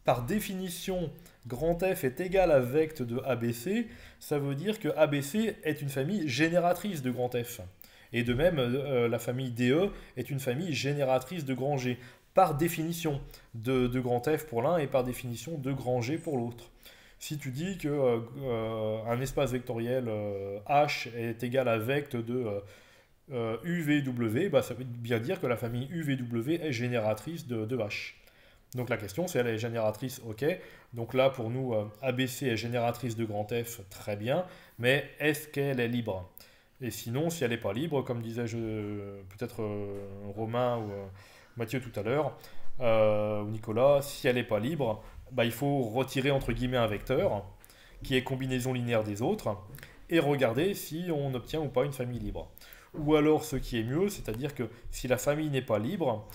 par définition, grand F est égal à vect de ABC, ça veut dire que ABC est une famille génératrice de grand F. Et de même, la famille DE est une famille génératrice de grand G, par définition de grand F pour l'un et par définition de grand G pour l'autre. Si tu dis que un espace vectoriel H est égal à vect de UVW, bah, ça veut bien dire que la famille UVW est génératrice de H. Donc la question, c'est elle est génératrice, ok. Donc là, pour nous, ABC est génératrice de grand F, très bien. Mais est-ce qu'elle est libre? Et sinon, si elle n'est pas libre, comme disait peut-être Romain ou Mathieu tout à l'heure, ou Nicolas, si elle n'est pas libre, bah, il faut retirer entre guillemets un vecteur qui est combinaison linéaire des autres et regarder si on obtient ou pas une famille libre. Ou alors, ce qui est mieux, c'est-à-dire que si la famille n'est pas libre,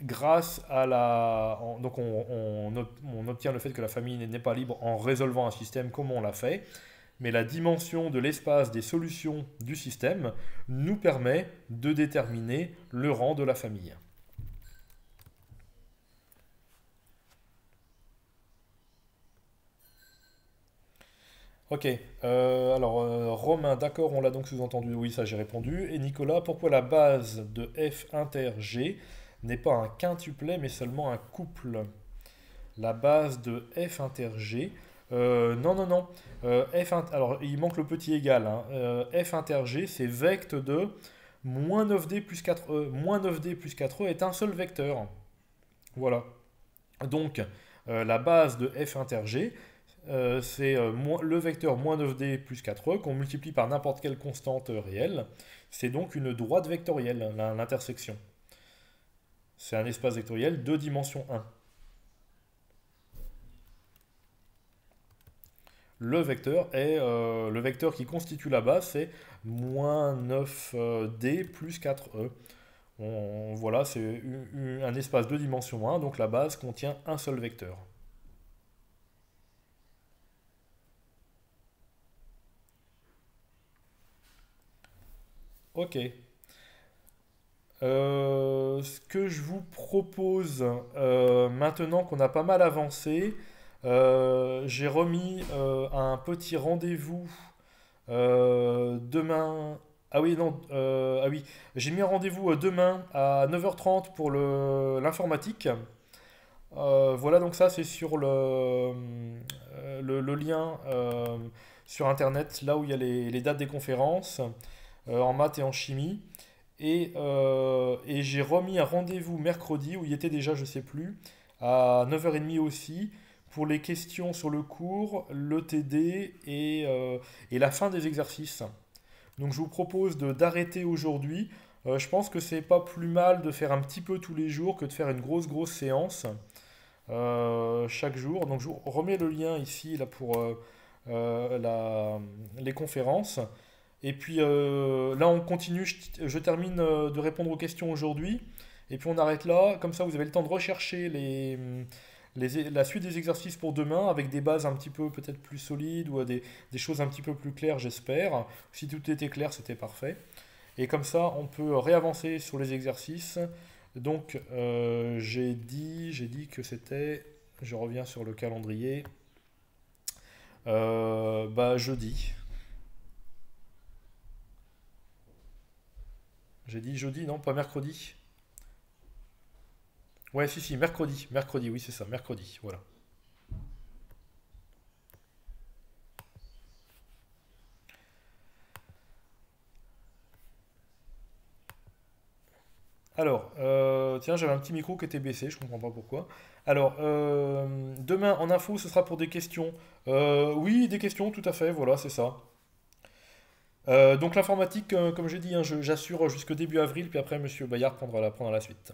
grâce à donc on obtient le fait que la famille n'est pas libre en résolvant un système comme on l'a fait, mais la dimension de l'espace des solutions du système nous permet de déterminer le rang de la famille. Ok, alors Romain, d'accord, on l'a donc sous-entendu, oui, ça j'ai répondu. Et Nicolas, pourquoi la base de F inter G n'est pas un quintuplet mais seulement un couple? La base de F inter G, non, non, non. Alors, il manque le petit égal, hein. F inter G, c'est vect de moins 9D plus 4E. Moins 9D plus 4E est un seul vecteur. Voilà. Donc, la base de F inter G, c'est le vecteur moins 9D plus 4E qu'on multiplie par n'importe quelle constante réelle. C'est donc une droite vectorielle, l'intersection. C'est un espace vectoriel de dimension 1. Le vecteur qui constitue la base, c'est moins 9D plus 4E. Voilà, c'est un espace de dimension 1, donc la base contient un seul vecteur. Ok. Ce que je vous propose, maintenant qu'on a pas mal avancé, j'ai remis un petit rendez-vous demain. Ah oui, non, ah oui, j'ai mis un rendez-vous demain à 9h30 pour l'informatique. Voilà, donc ça c'est sur le lien sur Internet, là où il y a les dates des conférences en maths et en chimie. Et j'ai remis un rendez-vous mercredi, où il était déjà, je sais plus, à 9h30 aussi, pour les questions sur le cours, le TD et la fin des exercices. Donc je vous propose d'arrêter aujourd'hui. Je pense que c'est pas plus mal de faire un petit peu tous les jours que de faire une grosse séance chaque jour. Donc je vous remets le lien ici là, pour les conférences. Et puis là, on continue. Je termine de répondre aux questions aujourd'hui. Et puis on arrête là. Comme ça, vous avez le temps de rechercher la suite des exercices pour demain avec des bases un petit peu peut-être plus solides ou des choses un petit peu plus claires, j'espère. Si tout était clair, c'était parfait. Et comme ça, on peut réavancer sur les exercices. Donc, j'ai dit que c'était... Je reviens sur le calendrier. Jeudi. J'ai dit jeudi, non, pas mercredi. Ouais, si, mercredi. Mercredi, oui, c'est ça, mercredi, voilà. Alors, tiens, j'avais un petit micro qui était baissé, je comprends pas pourquoi. Alors, demain, en info, ce sera pour des questions. Oui, des questions, tout à fait, voilà, c'est ça. Donc l'informatique, comme j'ai dit, hein, j'assure jusqu'au début avril, puis après, Monsieur Bayard prendra la suite.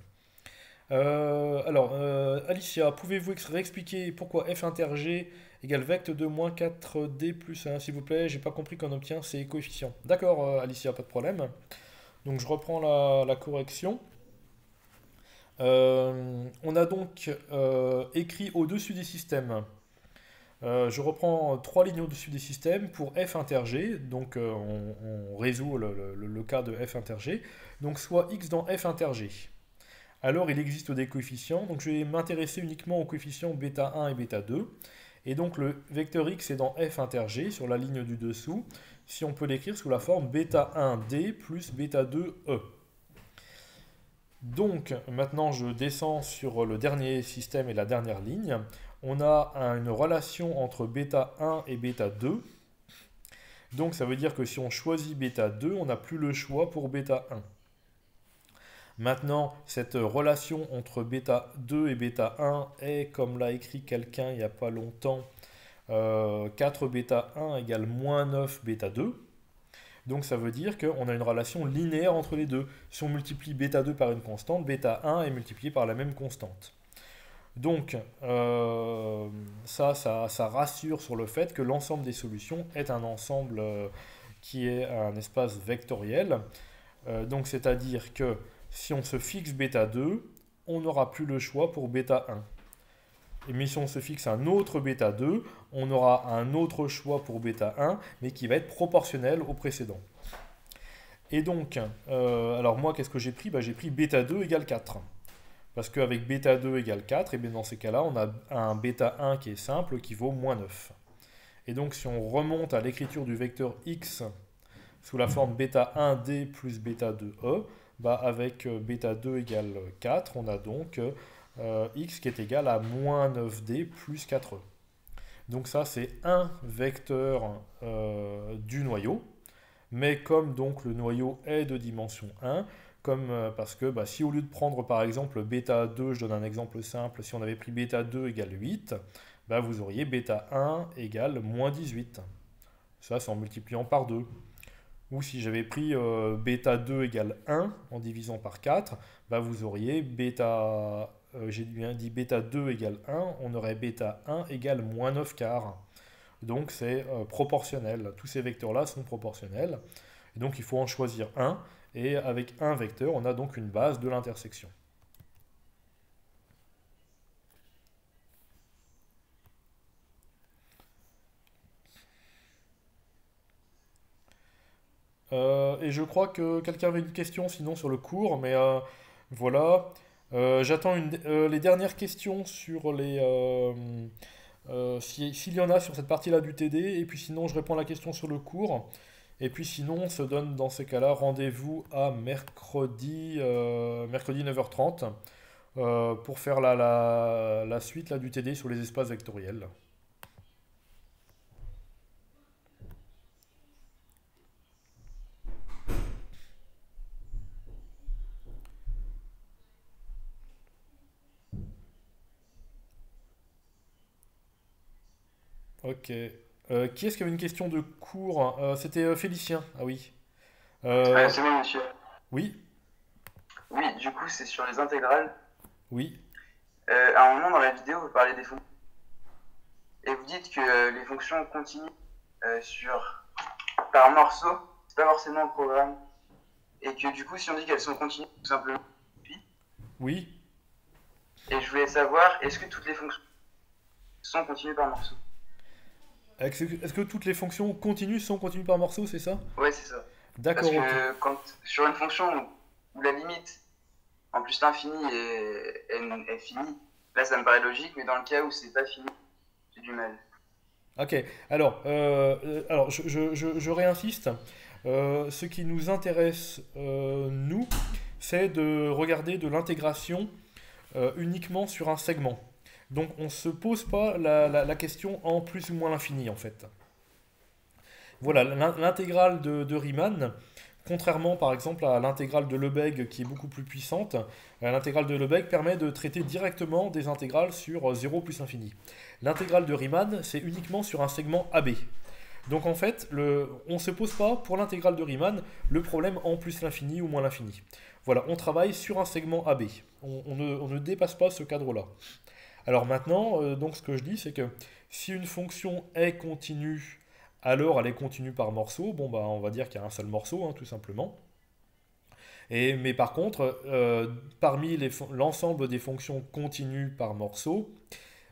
Alicia, pouvez-vous réexpliquer pourquoi f inter g égale vect de moins 4d plus 1, s'il vous plaît? J'ai pas compris qu'on obtient ces coefficients. D'accord, Alicia, pas de problème. Donc je reprends la correction. On a donc écrit au-dessus des systèmes. Je reprends 3 lignes au-dessus des systèmes pour f inter g. Donc on résout le cas de f inter g. Donc soit x dans f inter g. alors il existe des coefficients. Donc je vais m'intéresser uniquement aux coefficients bêta 1 et bêta 2. Et donc le vecteur x est dans f inter g, sur la ligne du dessous, si on peut l'écrire sous la forme bêta 1d plus bêta 2e. Donc maintenant je descends sur le dernier système et la dernière ligne. On a une relation entre bêta 1 et bêta 2. Donc ça veut dire que si on choisit bêta 2, on n'a plus le choix pour bêta 1. Maintenant, cette relation entre bêta 2 et bêta 1 est, comme l'a écrit quelqu'un il n'y a pas longtemps, 4 bêta 1 égale moins 9 bêta 2. Donc ça veut dire qu'on a une relation linéaire entre les deux. Si on multiplie bêta 2 par une constante, bêta 1 est multiplié par la même constante. Donc ça rassure sur le fait que l'ensemble des solutions est un ensemble qui est un espace vectoriel. Donc c'est-à-dire que si on se fixe bêta 2, on n'aura plus le choix pour bêta 1. Mais si on se fixe un autre bêta 2, on aura un autre choix pour bêta 1, mais qui va être proportionnel au précédent. Et donc, alors moi, qu'est-ce que j'ai pris? J'ai pris bêta 2 égale 4. Parce qu'avec bêta 2 égale 4, et bien dans ces cas-là, on a un bêta 1 qui est simple, qui vaut moins 9. Et donc, si on remonte à l'écriture du vecteur x sous la forme bêta 1d plus bêta 2e, avec bêta 2 égale 4, on a donc x qui est égal à moins 9d plus 4e. Donc ça, c'est un vecteur du noyau. Mais comme donc le noyau est de dimension 1, parce que si au lieu de prendre par exemple bêta 2, je donne un exemple simple, si on avait pris bêta 2 égale 8, vous auriez bêta 1 égale moins 18. Ça, c'est en multipliant par 2. Ou si j'avais pris bêta 2 égale 1 en divisant par 4, vous auriez j'ai bien dit bêta 2 égale 1, on aurait bêta 1 égale moins 9 quarts. Donc c'est proportionnel. Tous ces vecteurs-là sont proportionnels. Et donc il faut en choisir un. Et avec un vecteur, on a donc une base de l'intersection. Et je crois que quelqu'un avait une question sinon sur le cours, mais voilà. J'attends les dernières questions sur s'il y en a sur cette partie-là du TD, et puis sinon je réponds à la question sur le cours. Et puis sinon, on se donne dans ces cas-là rendez-vous à mercredi 9h30 pour faire la suite là, du TD sur les espaces vectoriels. Ok. Qui est-ce qui avait une question de cours? C'était Félicien. Ah oui. C'est moi, monsieur. Oui, Oui, du coup, c'est sur les intégrales. oui. À un moment dans la vidéo, vous parlez des fonctions. Et vous dites que les fonctions continuent par morceaux, c'est pas forcément un programme. Et que du coup, si on dit qu'elles sont continues, tout simplement. Oui. Et je voulais savoir, est-ce que toutes les fonctions sont continues par morceaux? Est-ce que toutes les fonctions continues sont continues par morceaux, c'est ça? Ouais, c'est ça. D'accord, Parce ok. que sur une fonction où la limite, en plus l'infini est finie, là ça me paraît logique, mais dans le cas où c'est pas fini, j'ai du mal. Ok, alors je réinsiste. Ce qui nous intéresse, nous, c'est de regarder de l'intégration uniquement sur un segment. Donc on ne se pose pas la question en plus ou moins l'infini en fait. Voilà, l'intégrale de Riemann, contrairement par exemple à l'intégrale de Lebesgue qui est beaucoup plus puissante, l'intégrale de Lebesgue permet de traiter directement des intégrales sur 0 plus infini. L'intégrale de Riemann, c'est uniquement sur un segment AB. Donc en fait, on ne se pose pas pour l'intégrale de Riemann le problème en plus l'infini ou moins l'infini. Voilà, on travaille sur un segment AB. On ne dépasse pas ce cadre-là. Alors maintenant, donc ce que je dis, c'est que si une fonction est continue, alors elle est continue par morceau. Bon, on va dire qu'il y a un seul morceau, hein, tout simplement. Mais par contre, parmi l'ensemble des fonctions continues par morceau,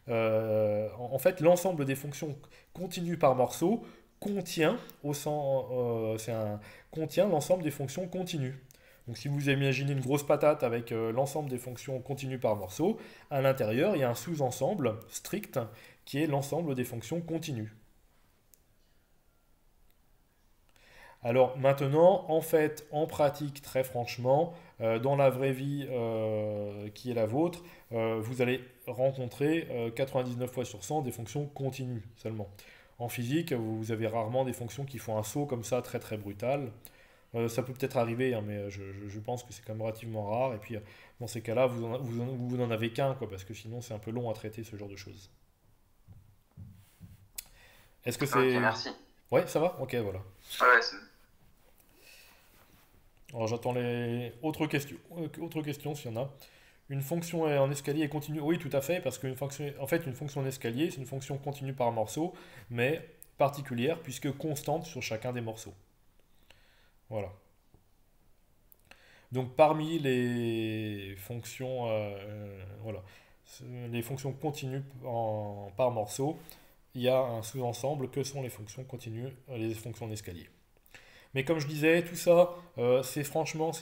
en fait, l'ensemble des fonctions continues par morceau contient l'ensemble des fonctions continues. Donc si vous imaginez une grosse patate avec l'ensemble des fonctions continues par morceaux, à l'intérieur, il y a un sous-ensemble strict qui est l'ensemble des fonctions continues. Alors maintenant, en fait, en pratique, très franchement, dans la vraie vie qui est la vôtre, vous allez rencontrer 99 fois sur 100 des fonctions continues seulement. En physique, vous avez rarement des fonctions qui font un saut comme ça très très brutal. Ça peut peut-être arriver, hein, mais je pense que c'est quand même relativement rare. Et puis dans ces cas-là, vous n'en avez qu'un, quoi, parce que sinon c'est un peu long à traiter ce genre de choses. Est-ce que Ok, c'est... merci. Ouais, ça va? Ok, voilà. Ouais, c'est... Alors j'attends les autres questions s'il y en a. Une fonction en escalier est continue. Oui, tout à fait, parce qu'une fonction, en fait, une fonction en escalier, c'est une fonction continue par morceau, mais particulière puisque constante sur chacun des morceaux. Voilà. Donc parmi les fonctions, voilà, les fonctions continues par morceau, il y a un sous-ensemble que sont les fonctions continues, les fonctions en escalier. Mais comme je disais, tout ça, c'est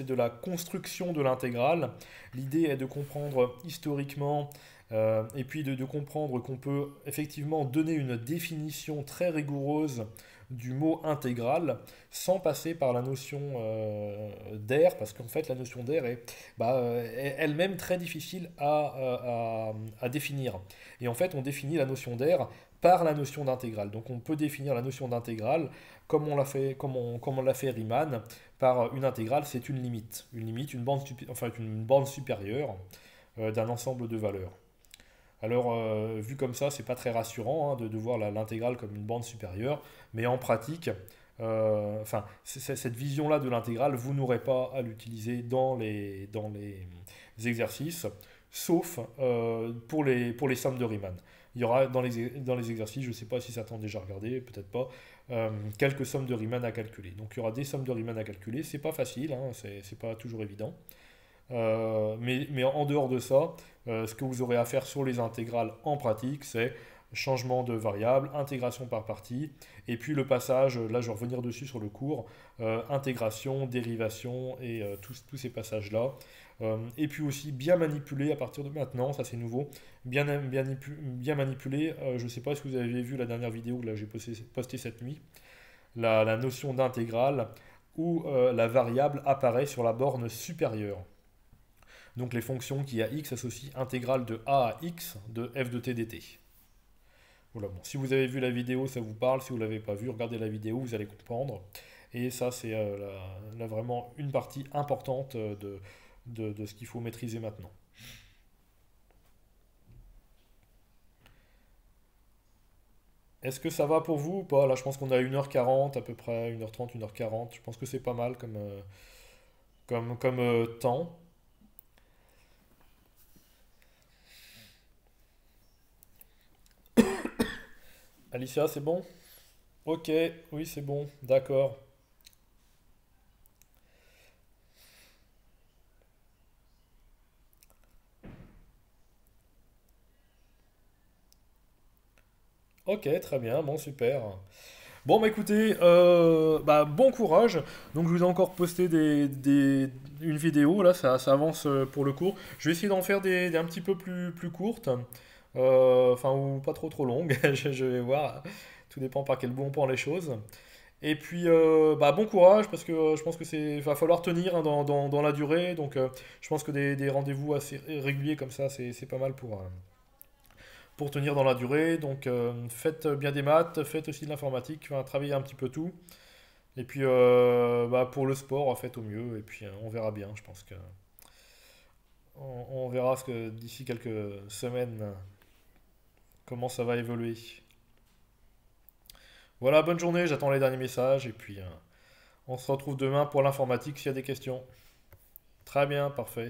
de la construction de l'intégrale. L'idée est de comprendre historiquement et puis de comprendre qu'on peut effectivement donner une définition très rigoureuse du mot intégral sans passer par la notion d'aire, parce qu'en fait la notion d'aire est elle-même très difficile à définir. Et en fait on définit la notion d'aire par la notion d'intégrale. Donc on peut définir la notion d'intégrale comme on l'a fait Riemann, par une intégrale, c'est une limite. Une limite, une borne supérieure d'un ensemble de valeurs. Alors, vu comme ça, c'est pas très rassurant hein, de voir l'intégrale comme une borne supérieure, mais en pratique, cette vision-là de l'intégrale, vous n'aurez pas à l'utiliser dans les exercices, sauf pour les sommes de Riemann. Il y aura dans les exercices, je ne sais pas si ça t'a déjà regardé, peut-être pas, quelques sommes de Riemann à calculer. Donc il y aura des sommes de Riemann à calculer, c'est pas facile, hein, c'est pas toujours évident. Mais en dehors de ça, ce que vous aurez à faire sur les intégrales en pratique, c'est changement de variable, intégration par partie, et puis le passage, là je vais revenir dessus sur le cours, intégration, dérivation et tous ces passages-là. Et puis aussi bien manipuler à partir de maintenant, ça c'est nouveau, bien manipuler, je ne sais pas si vous avez vu la dernière vidéo que j'ai postée cette nuit, la notion d'intégrale où la variable apparaît sur la borne supérieure. Donc les fonctions qui à x associent intégrale de a à x de f de t dt. Voilà, bon, si vous avez vu la vidéo, ça vous parle. Si vous ne l'avez pas vu, regardez la vidéo, vous allez comprendre. Et ça, c'est vraiment une partie importante de ce qu'il faut maîtriser maintenant. Est-ce que ça va pour vous ou pas? Là, je pense qu'on a 1h40 à peu près, 1h30, 1h40. Je pense que c'est pas mal comme temps. Alicia, c'est bon? Ok, oui, c'est bon, d'accord. Ok, très bien, bon, super. Bon, bah écoutez, bon courage. Donc, je vous ai encore posté une vidéo, là, ça avance pour le cours. Je vais essayer d'en faire des un petit peu plus courtes, enfin, ou pas trop longues, je vais voir. Tout dépend par quel bout on prend les choses. Et puis, bon courage, parce que je pense que va falloir tenir hein, dans la durée. Donc, je pense que des rendez-vous assez réguliers comme ça, c'est pas mal pour tenir dans la durée. Donc, faites bien des maths, faites aussi de l'informatique, enfin, travaillez un petit peu tout. Et puis, pour le sport, faites au mieux. Et puis, on verra bien. Je pense que on verra d'ici quelques semaines comment ça va évoluer. Voilà, bonne journée, j'attends les derniers messages et puis on se retrouve demain pour l'informatique s'il y a des questions. Très bien, parfait.